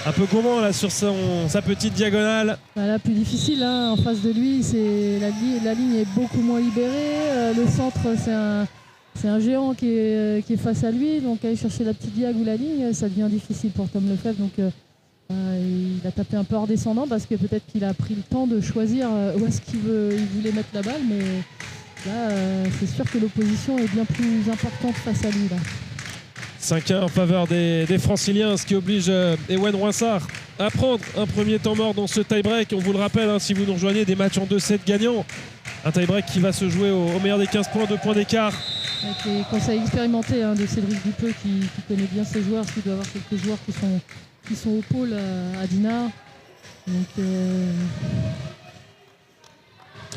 Un peu gourmand là sur sa petite diagonale. Là, plus difficile en face de lui, la ligne est beaucoup moins libérée. Le centre, c'est un géant qui est face à lui. Donc aller chercher la petite diag ou la ligne, ça devient difficile pour Tom Lefebvre. Donc il a tapé un peu hors descendant parce que peut-être qu'il a pris le temps de choisir où est-ce qu'il voulait mettre la balle. Mais là, c'est sûr que l'opposition est bien plus importante face à lui. 5-1 en faveur des Franciliens, ce qui oblige Ewen Roissard à prendre un premier temps mort dans ce tie-break. On vous le rappelle, si vous nous rejoignez, des matchs en 2-7 gagnants. Un tie-break qui va se jouer au meilleur des 15 points, 2 points d'écart. Avec les conseils expérimentés de Cédric Dupeux qui connaît bien ses joueurs, parce qu'il doit avoir quelques joueurs qui sont au pôle à Dinard. Donc,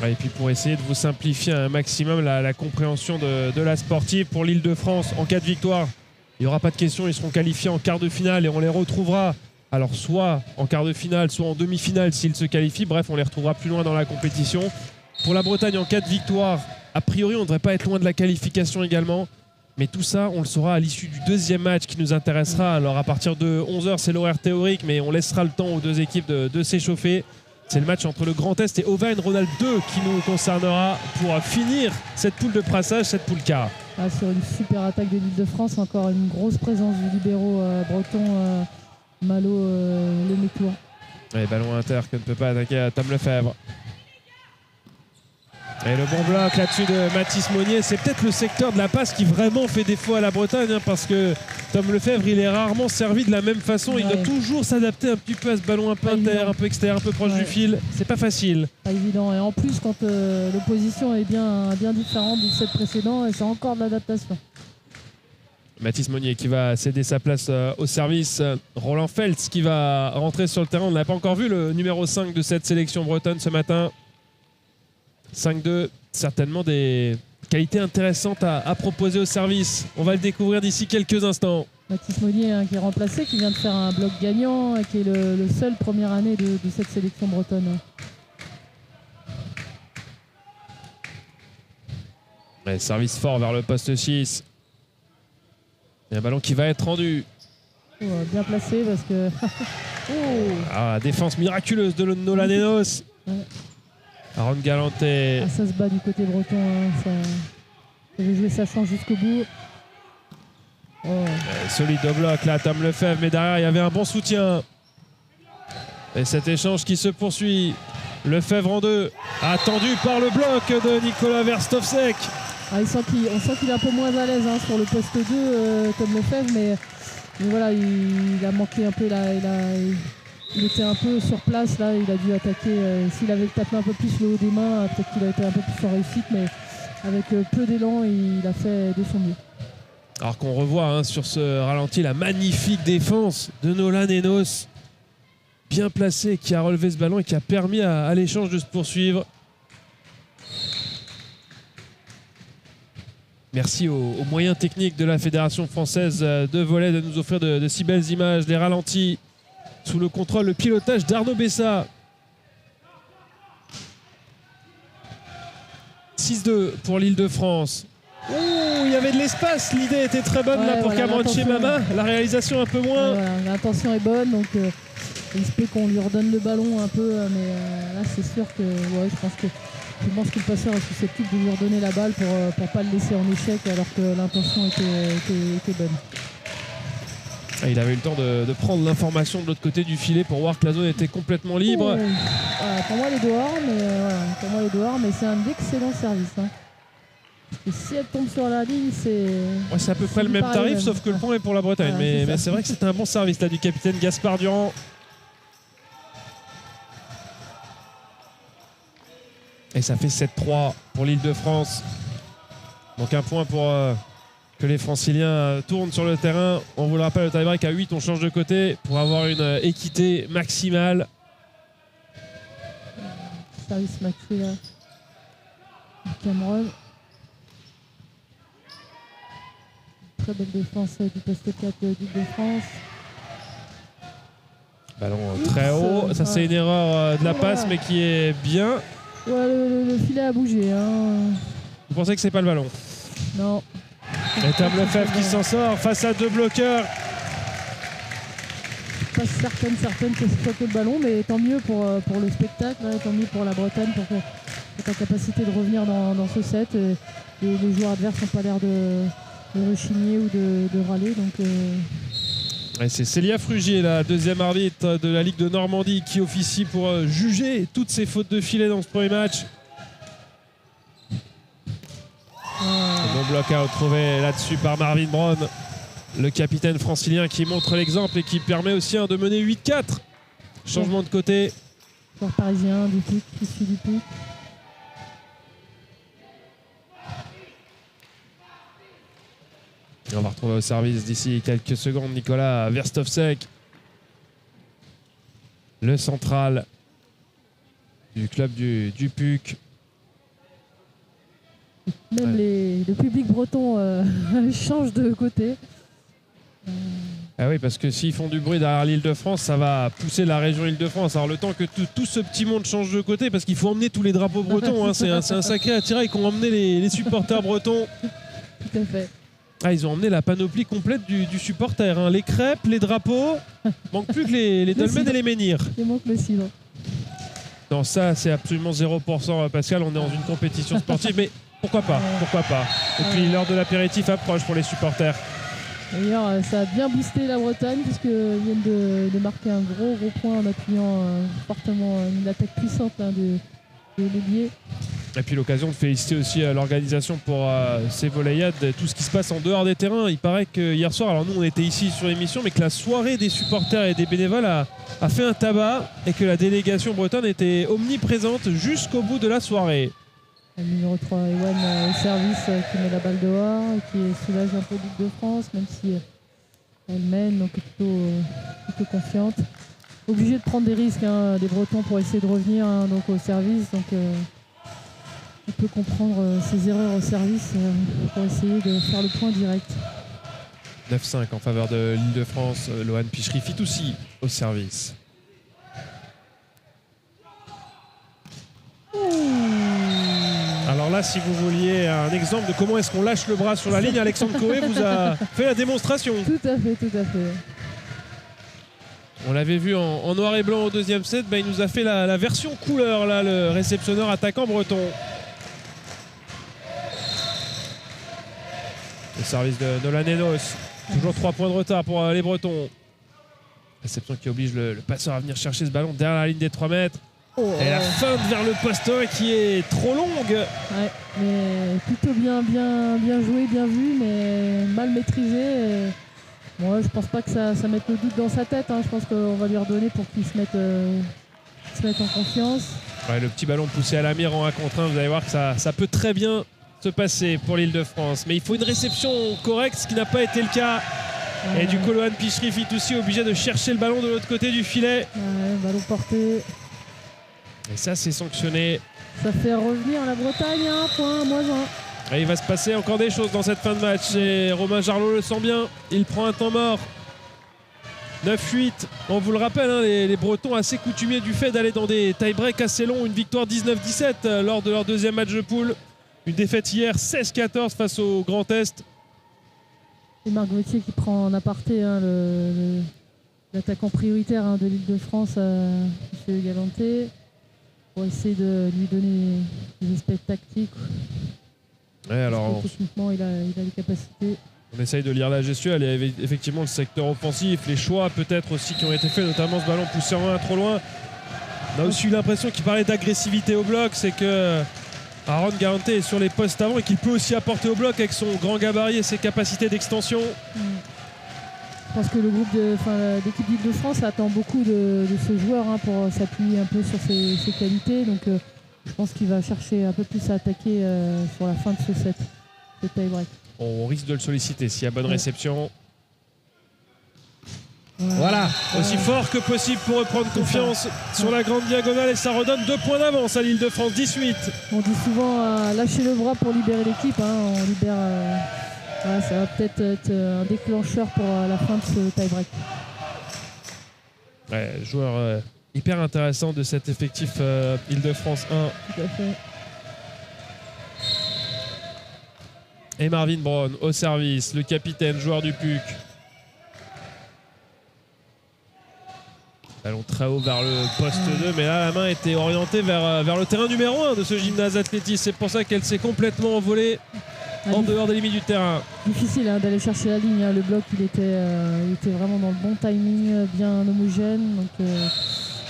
et puis pour essayer de vous simplifier un maximum la compréhension de la sportive pour l'Île-de-France, en cas de victoire, il n'y aura pas de question, ils seront qualifiés en quart de finale et on les retrouvera alors soit en quart de finale, soit en demi-finale s'ils se qualifient. Bref, on les retrouvera plus loin dans la compétition. pour la Bretagne en cas de victoire. A priori, on ne devrait pas être loin de la qualification également. Mais tout ça, on le saura à l'issue du deuxième match qui nous intéressera. Alors à partir de 11h, c'est l'horaire théorique, mais on laissera le temps aux deux équipes de s'échauffer. C'est le match entre le Grand Est et Auvergne-Rhône-Alpes 2 qui nous concernera pour finir cette poule de brassage, cette poule K. Sur une super attaque de l'Île-de-France, encore une grosse présence du libéro breton Malo Lemécourt. Et ballon inter que ne peut pas attaquer à Tom Lefebvre. Et le bon bloc là-dessus de Mathis Monnier, c'est peut-être le secteur de la passe qui vraiment fait défaut à la Bretagne, hein, parce que Tom Lefebvre, il est rarement servi de la même façon. Il doit toujours s'adapter un petit peu à ce ballon un peu inter, un peu extérieur, un peu proche du fil. C'est pas facile. Pas évident. Et en plus, quand l'opposition est bien différente du set précédent, c'est encore de l'adaptation. Mathis Monnier qui va céder sa place au service. Roland Feltz qui va rentrer sur le terrain. On n'a pas encore vu le numéro 5 de cette sélection bretonne ce matin. 5-2, certainement des qualités intéressantes à proposer au service. On va le découvrir d'ici quelques instants. Mathis Monnier qui est remplacé, qui vient de faire un bloc gagnant, qui est le seul première année de cette sélection bretonne. Ouais, service fort vers le poste 6. Et un ballon qui va être rendu. Bien placé parce que... Défense miraculeuse de Nolan Enos. Ouais. Aaron Galante. Ça se bat du côté breton. Ça veut jouer sa chance jusqu'au bout. Solide au bloc là, Tom Lefebvre. Mais derrière, il y avait un bon soutien. Et cet échange qui se poursuit. Lefebvre en 2. Attendu par le bloc de Nicolas Verstovsek. On sent qu'il est un peu moins à l'aise sur le poste 2, Tom Lefebvre. Mais voilà, il a manqué un peu là. Il était un peu sur place là, il a dû attaquer. S'il avait tapé un peu plus le haut des mains, peut-être qu'il a été un peu plus en réussite, mais avec peu d'élan, il a fait de son mieux. Alors qu'on revoit sur ce ralenti la magnifique défense de Nolan Enos, bien placé, qui a relevé ce ballon et qui a permis à l'échange de se poursuivre. Merci aux moyens techniques de la Fédération française de volley de nous offrir de si belles images, les ralentis. Sous le contrôle, le pilotage d'Arnaud Bessa. 6-2 pour l'Île-de-France. Il y avait de l'espace. L'idée était très bonne là pour Cameron Chemama. La réalisation un peu moins. L'intention est bonne, donc il se peut qu'on lui redonne le ballon un peu. Mais là, c'est sûr que je pense que le passeur est susceptible de lui redonner la balle pour ne pas le laisser en échec alors que l'intention était bonne. Il avait eu le temps de prendre l'information de l'autre côté du filet pour voir que la zone était complètement libre. Pour moi, les dehors, mais c'est un excellent service. Et si elle tombe sur la ligne, c'est à peu près le même tarif, sauf que le point est pour la Bretagne. Mais c'est vrai que c'était un bon service là du capitaine Gaspard Durand. Et ça fait 7-3 pour l'Île-de-France. Donc un point pour... que les Franciliens tournent sur le terrain. On vous le rappelle, le tie-break à 8, on change de côté pour avoir une équité maximale. Service maxi là. Cameron. Très belle défense du poste 4 d'Île-de-France. Ballon très haut. Ça, c'est une erreur de la passe, mais qui est bien. Le filet a bougé. Vous pensez que c'est pas le ballon? Non. Et Tom Lefebvre qui s'en sort face à deux bloqueurs. Pas certaine que ce soit que le ballon, mais tant mieux pour le spectacle, tant mieux pour la Bretagne, pour ta capacité de revenir dans ce set. Et les joueurs adverses n'ont pas l'air de rechigner ou de râler. Donc, c'est Célia Frugier, la deuxième arbitre de la Ligue de Normandie, qui officie pour juger toutes ces fautes de filet dans ce premier match. Bon bloc-out trouvé là-dessus par Marvin Brown, le capitaine francilien qui montre l'exemple et qui permet aussi de mener 8-4. Changement de côté. Joueur parisien, Dupuc, qui suit Dupuc. Et on va retrouver au service d'ici quelques secondes Nicolas Verstovsek, le central du club du Dupuc. Même le public breton change de côté. Ah oui, parce que s'ils font du bruit derrière l'Île-de-France, ça va pousser la région Île-de-France. Alors le temps que tout ce petit monde change de côté, parce qu'il faut emmener tous les drapeaux bretons, hein. C'est un sacré attirail qu'ont emmené les supporters bretons. Tout à fait. Ah, ils ont emmené la panoplie complète du supporter, hein. Les crêpes, les drapeaux, manque plus que les dolmens et les menhirs. Il manque le cidre. Non, ça c'est absolument 0%, Pascal, on est dans une compétition sportive, mais pourquoi pas, pourquoi pas. Et puis l'heure de l'apéritif approche pour les supporters. D'ailleurs, ça a bien boosté la Bretagne puisqu'ils viennent de marquer un gros point en appuyant fortement une attaque puissante de l'ailier. Et puis l'occasion de féliciter aussi l'organisation pour ces volleyades, tout ce qui se passe en dehors des terrains. Il paraît que hier soir, alors nous on était ici sur l'émission, mais que la soirée des supporters et des bénévoles a fait un tabac et que la délégation bretonne était omniprésente jusqu'au bout de la soirée. Le numéro 3, Ewan, au service, qui met la balle dehors et qui soulage un peu l'Île-de-France, même si elle mène, donc plutôt confiante. Obligé de prendre des risques, des Bretons, pour essayer de revenir donc au service. Donc on peut comprendre ces erreurs au service pour essayer de faire le point direct. 9-5 en faveur de l'Île-de-France. Lohan Pichry-Fitoussi au service. Alors là, si vous vouliez un exemple de comment est-ce qu'on lâche le bras sur la ligne, Alexandre Coé vous a fait la démonstration. Tout à fait, tout à fait. On l'avait vu en noir et blanc au deuxième set, il nous a fait la version couleur, là, le réceptionneur attaquant breton. Le service de Nolan Enos. Toujours 3 points de retard pour les Bretons. Réception qui oblige le passeur à venir chercher ce ballon derrière la ligne des 3 mètres. Et la feinte vers le poste 1 qui est trop longue. Ouais, mais plutôt bien joué, bien vu, mais mal maîtrisé. Moi, je pense pas que ça mette le doute dans sa tête. Je pense qu'on va lui redonner pour qu'il se mette en confiance. Ouais, le petit ballon poussé à la mire en 1 contre 1, vous allez voir que ça peut très bien se passer pour l'Île-de-France. Mais il faut une réception correcte, ce qui n'a pas été le cas. Et du coup, Lohan Pichry-Fitoussi obligé de chercher le ballon de l'autre côté du filet. Ouais, ballon porté. Et ça, c'est sanctionné. Ça fait revenir la Bretagne, un point, moins 1. Et il va se passer encore des choses dans cette fin de match. Et Romain Jarlot le sent bien. Il prend un temps mort. 9-8. On vous le rappelle, les Bretons assez coutumiers du fait d'aller dans des tie-breaks assez longs. Une victoire 19-17 lors de leur deuxième match de poule. Une défaite hier 16-14 face au Grand Est. Et Marc Gauthier qui prend en aparté l'attaquant prioritaire de l'Île-de-France, M. Galanté, pour essayer de lui donner des aspects tactiques. Ouais, alors techniquement, il a les capacités. On essaye de lire la gestuelle. Il y avait effectivement le secteur offensif, les choix peut-être aussi qui ont été faits, notamment ce ballon poussé en 1 trop loin. On a aussi eu l'impression qu'il parlait d'agressivité au bloc. C'est que Aaron Galanté est sur les postes avant et qu'il peut aussi apporter au bloc avec son grand gabarit et ses capacités d'extension. Je pense que le groupe l'équipe d'Île-de-France attend beaucoup de ce joueur pour s'appuyer un peu sur ses qualités. Donc je pense qu'il va chercher un peu plus à attaquer sur la fin de ce set, ce tie-break. On risque de le solliciter s'il y a bonne réception. Voilà, aussi fort que possible pour reprendre confiance sur la grande diagonale et ça redonne 2 points d'avance à l'Île-de-France, 18. On dit souvent lâcher le bras pour libérer l'équipe. On libère. Ça va peut-être être un déclencheur pour la fin de ce tie-break. Ouais, joueur hyper intéressant de cet effectif Île-de-France 1. Tout à fait. Et Marvin Brown au service, le capitaine, joueur du PUC. Ballon très haut vers le poste 2, mais là la main était orientée vers le terrain numéro 1 de ce gymnase athlétisme. C'est pour ça qu'elle s'est complètement envolée en dehors des limites du terrain. Difficile d'aller chercher la ligne. Le bloc il était vraiment dans le bon timing, bien homogène. Donc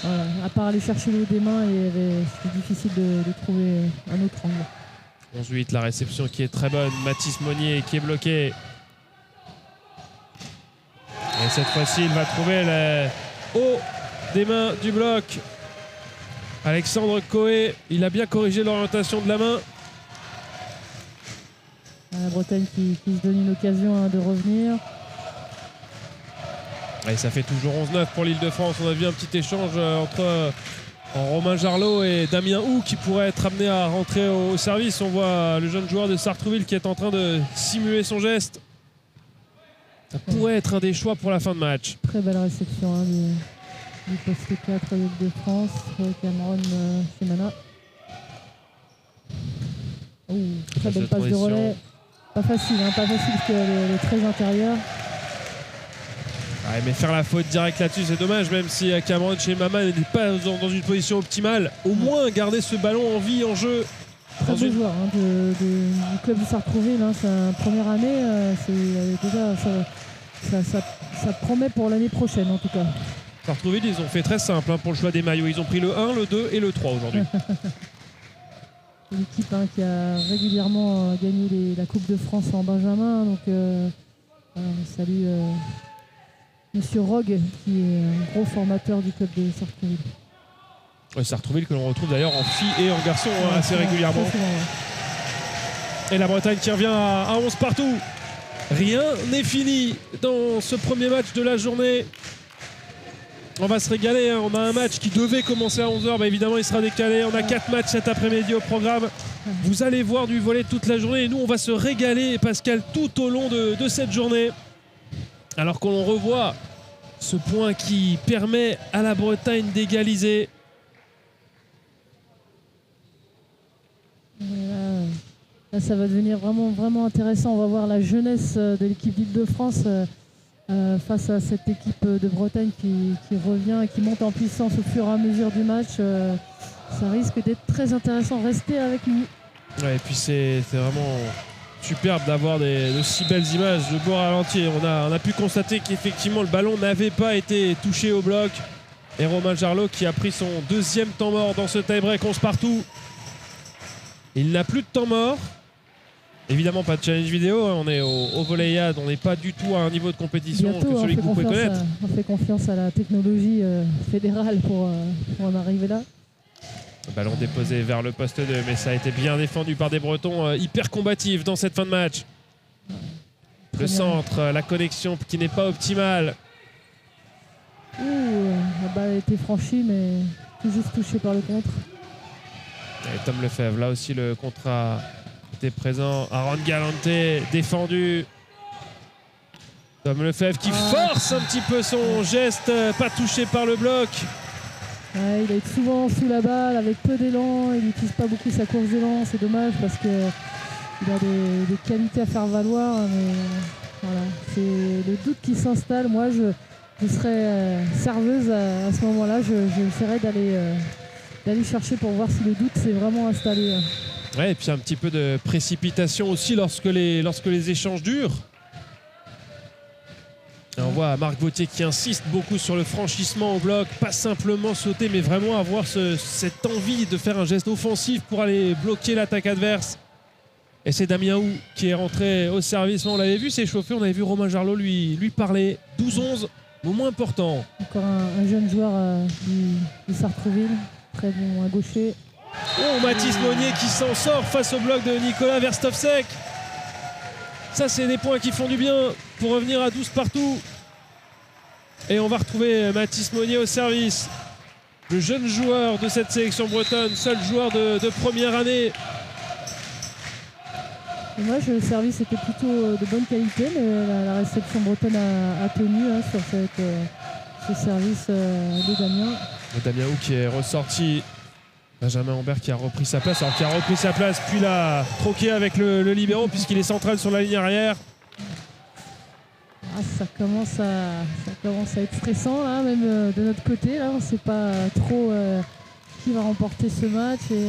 voilà. À part aller chercher le haut des mains, c'était difficile de trouver un autre angle. 11-8, la réception qui est très bonne. Mathis Monnier qui est bloqué. Et cette fois-ci, il va trouver le haut des mains du bloc. Alexandre Coé, il a bien corrigé l'orientation de la main. La Bretagne qui se donne une occasion de revenir. Et ça fait toujours 11-9 pour l'Île-de-France. On a vu un petit échange entre Romain Jarlot et Damien Hou qui pourrait être amené à rentrer au service. On voit le jeune joueur de Sartrouville qui est en train de simuler son geste. Ça pourrait être un des choix pour la fin de match. Très belle réception hein, du poste 4 de l'Île-de-France. Cameron Semana. Très belle passe de relais. Pas facile parce qu'elle est très intérieure. Ouais, mais faire la faute directe là-dessus, c'est dommage, même si Cameron Semana n'était pas dans une position optimale. Au moins, garder ce ballon en vie, en jeu. Très beau joueur du club du Sartrouville. C'est sa première année. Déjà, ça promet pour l'année prochaine, en tout cas. Sartrouville, ils ont fait très simple pour le choix des maillots. Ils ont pris le 1, le 2 et le 3 aujourd'hui. L'équipe qui a régulièrement gagné la Coupe de France en Benjamin. Donc, salut Monsieur Rogue, qui est un gros formateur du club de Sartrouville. Ouais, Sartrouville que l'on retrouve d'ailleurs en filles et en garçons assez régulièrement. Et la Bretagne qui revient à 11 partout. Rien n'est fini dans ce premier match de la journée. On va se régaler, on a un match qui devait commencer à 11h, évidemment il sera décalé. On a 4 matchs cet après-midi au programme. Vous allez voir du volley toute la journée et nous on va se régaler, Pascal, tout au long de cette journée. Alors qu'on revoit ce point qui permet à la Bretagne d'égaliser. Là, ça va devenir vraiment intéressant. On va voir la jeunesse de l'équipe d'Île-de-France face à cette équipe de Bretagne qui revient et qui monte en puissance au fur et à mesure du match. Ça risque d'être très intéressant. Restez avec nous. Ouais, et puis c'est vraiment superbe d'avoir de si belles images de beau ralenti. On a pu constater qu'effectivement le ballon n'avait pas été touché au bloc. Et Romain Jarlot qui a pris son deuxième temps mort dans ce tie-break 11 partout. Il n'a plus de temps mort. Évidemment pas de challenge vidéo, on est au volleyade, on n'est pas du tout à un niveau de compétition bientôt, que celui que vous pouvez connaître. On fait confiance à la technologie fédérale pour en arriver là. Le ballon déposé vers le poste 2, mais ça a été bien défendu par des Bretons hyper combatifs dans cette fin de match. Le centre, la connexion qui n'est pas optimale. La balle a été franchie, mais tout juste touchée par le contre. Et Tom Lefebvre, là aussi le contrat était présent. Aaron Galante défendu. Tom Lefebvre qui force un petit peu son geste, pas touché par le bloc. Ouais, il est souvent sous la balle avec peu d'élan, il n'utilise pas beaucoup sa course d'élan, c'est dommage parce qu'il a des qualités à faire valoir. Mais voilà, c'est le doute qui s'installe. Moi, je serais serveuse à ce moment-là, j'essaierais d'aller chercher pour voir si le doute s'est vraiment installé. Ouais, et puis un petit peu de précipitation aussi lorsque les échanges durent. Et on voit Marc Vautier qui insiste beaucoup sur le franchissement au bloc, pas simplement sauter, mais vraiment avoir cette envie de faire un geste offensif pour aller bloquer l'attaque adverse. Et c'est Damien Hou qui est rentré au service. On l'avait vu s'échauffer, on avait vu Romain Jarlot lui parler. 12-11, moment important. Encore un jeune joueur du Sartrouville, très bon à gaucher. Oh, Mathis Monnier qui s'en sort face au bloc de Nicolas Verstovsek. Ça, c'est des points qui font du bien pour revenir à 12 partout. Et on va retrouver Mathis Monnier au service. Le jeune joueur de cette sélection bretonne, seul joueur de première année. Dommage, le service était plutôt de bonne qualité, mais la réception bretonne a tenu sur ce service de Damien. Damien Hou qui est ressorti. Benjamin Humbert qui a repris sa place, alors qui a repris sa place, puis l'a troqué avec le libéro puisqu'il est central sur la ligne arrière. Ça commence à être stressant là, même de notre côté. Là, on ne sait pas trop qui va remporter ce match. Et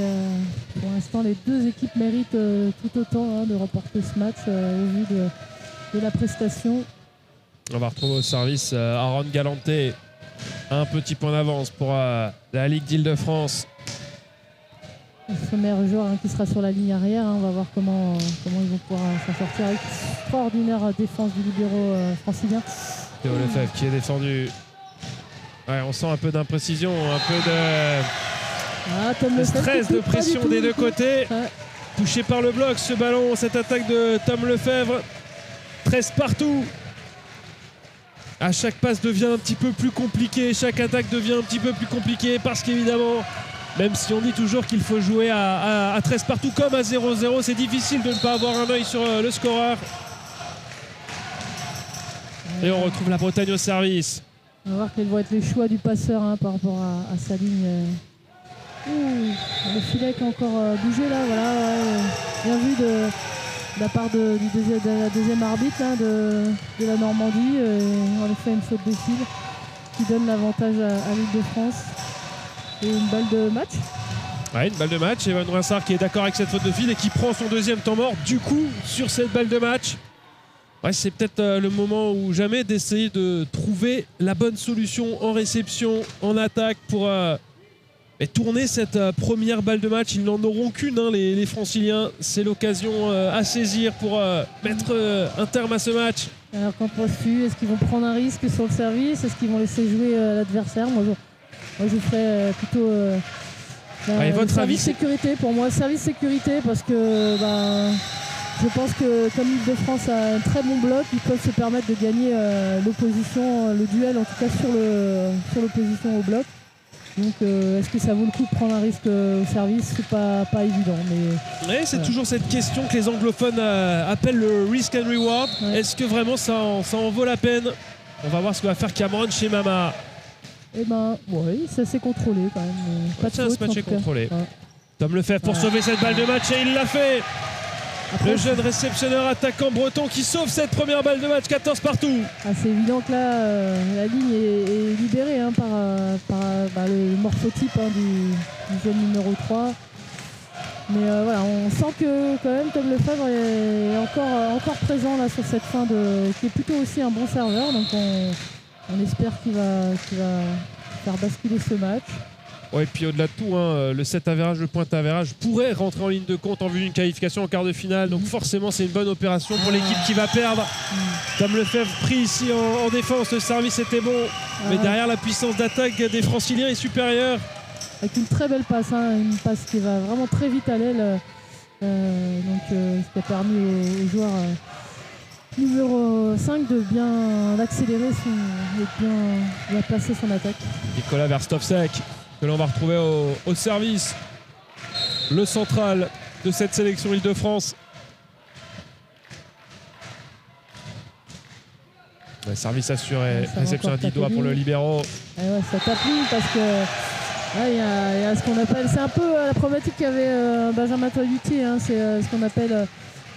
pour l'instant, les deux équipes méritent tout autant de remporter ce match au vu de la prestation. On va retrouver au service Aaron Galante. Un petit point d'avance pour la Ligue d'Île-de-France. Le meilleur joueur qui sera sur la ligne arrière. On va voir comment ils vont pouvoir s'en sortir avec extraordinaire défense du libéro francilien. Théo Lefebvre qui est défendu. Ouais, on sent un peu d'imprécision, un peu de stress, de pression des deux côtés. Ouais. Touché par le bloc, ce ballon, cette attaque de Tom Lefebvre. 13 partout. À chaque passe devient un petit peu plus compliqué, chaque attaque devient un petit peu plus compliquée parce qu'évidemment, même si on dit toujours qu'il faut jouer à 13 partout comme à 0-0, c'est difficile de ne pas avoir un œil sur le scoreur. Et on retrouve la Bretagne au service. On va voir quels vont être les choix du passeur par rapport à sa ligne. Le filet qui a encore bougé là, voilà. Bien vu de la part de la deuxième arbitre là, de la Normandie. En effet, une faute de fil qui donne l'avantage à l'Île-de-France. Et une balle de match. Ouais, une balle de match. Evan Winsard qui est d'accord avec cette faute de fil et qui prend son deuxième temps mort du coup sur cette balle de match. Ouais, c'est peut-être le moment ou jamais d'essayer de trouver la bonne solution en réception, en attaque pour tourner cette première balle de match. Ils n'en auront qu'une, les Franciliens. C'est l'occasion à saisir pour mettre un terme à ce match. Alors qu'en penses-tu? Est-ce qu'ils vont prendre un risque sur le service? Est-ce qu'ils vont laisser jouer l'adversaire? Moi, je ferais plutôt votre service avis, sécurité. Pour moi, service sécurité parce que je pense que comme l'Île-de-France a un très bon bloc, ils peuvent se permettre de gagner l'opposition, le duel en tout cas sur l'opposition au bloc. Donc est-ce que ça vaut le coup de prendre un risque au service? C'est pas évident. Mais c'est toujours cette question que les anglophones appellent le risk and reward. Ouais. Est-ce que vraiment ça en vaut la peine? On va voir ce que va faire Cameron chez Mama. Eh ben oui, ça s'est contrôlé quand même. Pas de faute, ce match est contrôlé. Ouais. Tom Lefebvre pour sauver cette balle de match et il l'a fait. Après, le jeune réceptionneur attaquant breton qui sauve cette première balle de match, 14 partout. C'est évident que là, la ligne est libérée par le morphotype du jeune numéro 3. Mais voilà, on sent que quand même Tom Lefebvre est encore présent là, sur cette fin qui est plutôt aussi un bon serveur. Donc on espère qu'il va faire basculer ce match. Ouais, et puis au-delà de tout, le 7 avérage, le point avérage pourrait rentrer en ligne de compte en vue d'une qualification en quart de finale. Donc forcément, c'est une bonne opération pour l'équipe qui va perdre. Tom Lefebvre pris ici en défense, le service était bon. Mais derrière, la puissance d'attaque des Franciliens est supérieure. Avec une très belle passe, une passe qui va vraiment très vite à l'aile. Ce qui a permis aux joueurs numéro 5 d'accélérer et de bien placer son attaque. Nicolas Verstovsek, que l'on va retrouver au service, le central de cette sélection Île-de-France. Ouais, service assuré, réception à 10 doigts pour le libéro. Ça tape lui parce que il y a ce qu'on appelle, c'est un peu la problématique qu'avait Benjamin Toyetti, c'est ce qu'on appelle,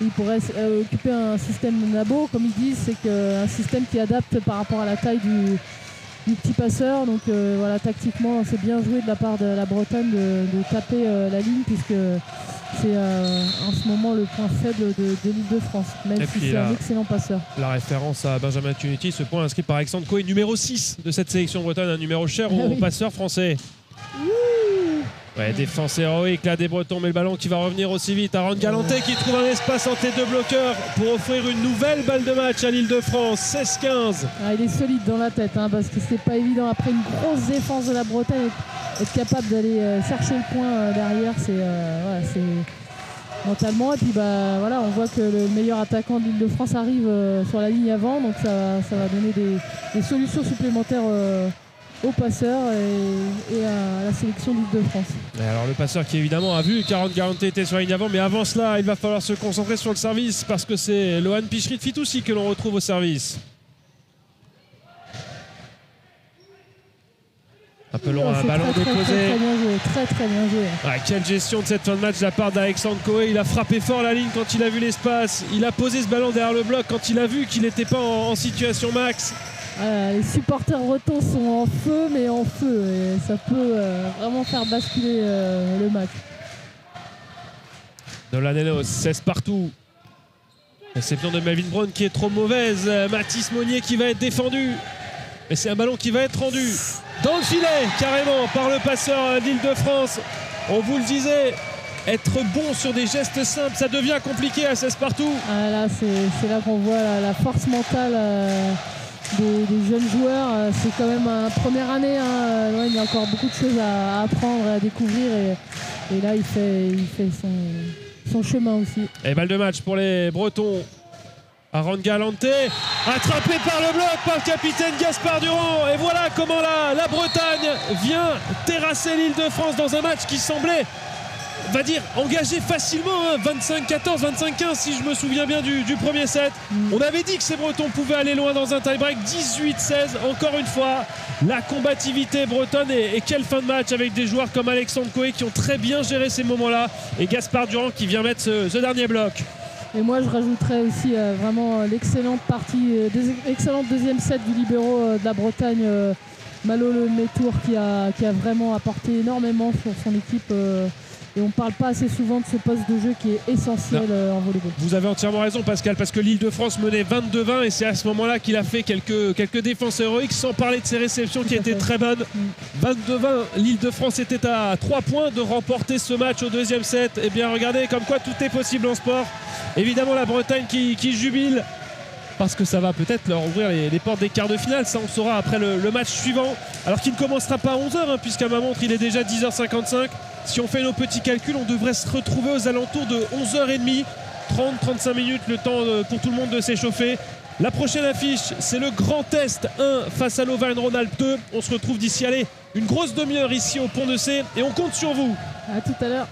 il pourrait occuper un système Nabo, comme ils disent, c'est un système qui adapte par rapport à la taille du petit passeur. Donc tactiquement, c'est bien joué de la part de la Bretagne de taper la ligne, puisque c'est en ce moment le point faible de l'Île-de-France, même si c'est un excellent passeur. La référence à Benjamin Toyetti, ce point inscrit par Alexandre Coé, numéro 6 de cette sélection bretonne, un numéro cher aux passeurs français. Ouais, défense héroïque là des Bretons, mais le ballon qui va revenir aussi vite. Aaron Galanté qui trouve un espace entre les deux bloqueurs pour offrir une nouvelle balle de match à l'Île-de-France, 16-15. Il est solide dans la tête, parce que c'est pas évident après une grosse défense de la Bretagne, être capable d'aller chercher le point derrière, c'est mentalement. Et puis on voit que le meilleur attaquant de l'Île-de-France arrive sur la ligne avant, donc ça va donner des solutions supplémentaires aux passeurs et à la sélection d'Île-de-France. Alors le passeur qui évidemment a vu qu'Aaron Galanté était sur la ligne avant, mais avant cela il va falloir se concentrer sur le service parce que c'est Lohan Picherit Fitoussi que l'on retrouve au service. Appelons un ballon déposé. Très bien joué, très bien joué. Quelle gestion de cette fin de match de la part d'Alexandre Coé. Il a frappé fort la ligne quand il a vu l'espace. Il a posé ce ballon derrière le bloc quand il a vu qu'il n'était pas en situation max. Les supporters bretons sont en feu, mais en feu. Et ça peut vraiment faire basculer le match. Nolanenos, 16 partout. Réception de Melvin Brown qui est trop mauvaise. Mathis Monnier qui va être défendu. Mais c'est un ballon qui va être rendu dans le filet, carrément, par le passeur d'Île-de-France. On vous le disait, être bon sur des gestes simples, ça devient compliqué à 16 partout. Là, c'est là qu'on voit la force mentale des jeunes joueurs. C'est quand même une première année. Il y a encore beaucoup de choses à apprendre, à découvrir. Et là, il fait son chemin aussi. Et balle de match pour les Bretons. Aaron Galanté, attrapé par le bloc, par le capitaine Gaspard Durand. Et voilà comment la Bretagne vient terrasser l'Île-de-France dans un match qui semblait va dire, engagé facilement, hein, 25-14, 25-15 si je me souviens bien du premier set. On avait dit que ces Bretons pouvaient aller loin dans un tie-break, 18-16, encore une fois, la combativité bretonne et quelle fin de match avec des joueurs comme Alexandre Coé qui ont très bien géré ces moments-là et Gaspard Durand qui vient mettre ce dernier bloc. Et moi je rajouterais aussi vraiment l'excellente partie, excellente deuxième set du libéro de la Bretagne, Malo Le Métour qui a vraiment apporté énormément sur son équipe et on ne parle pas assez souvent de ce poste de jeu qui est essentiel en volleyball. Vous avez entièrement raison Pascal, parce que l'Île-de-France menait 22-20 et c'est à ce moment-là qu'il a fait quelques défenses héroïques, sans parler de ses réceptions qui étaient très bonnes. 22-20, l'Île-de-France était à 3 points de remporter ce match au deuxième set. Et bien regardez comme quoi tout est possible en sport. Évidemment la Bretagne qui jubile, parce que ça va peut-être leur ouvrir les portes des quarts de finale. Ça on saura après le match suivant, alors qu'il ne commencera pas à 11h hein, puisqu'à ma montre il est déjà 10h55. Si on fait nos petits calculs, on devrait se retrouver aux alentours de 11h30, 30-35 minutes, le temps pour tout le monde de s'échauffer. La prochaine affiche, c'est le Grand Est 1 face à l'Auvergne-Rhône-Alpes 2. On se retrouve d'ici, allez, une grosse demi-heure ici au Pont de C et on compte sur vous. À tout à l'heure.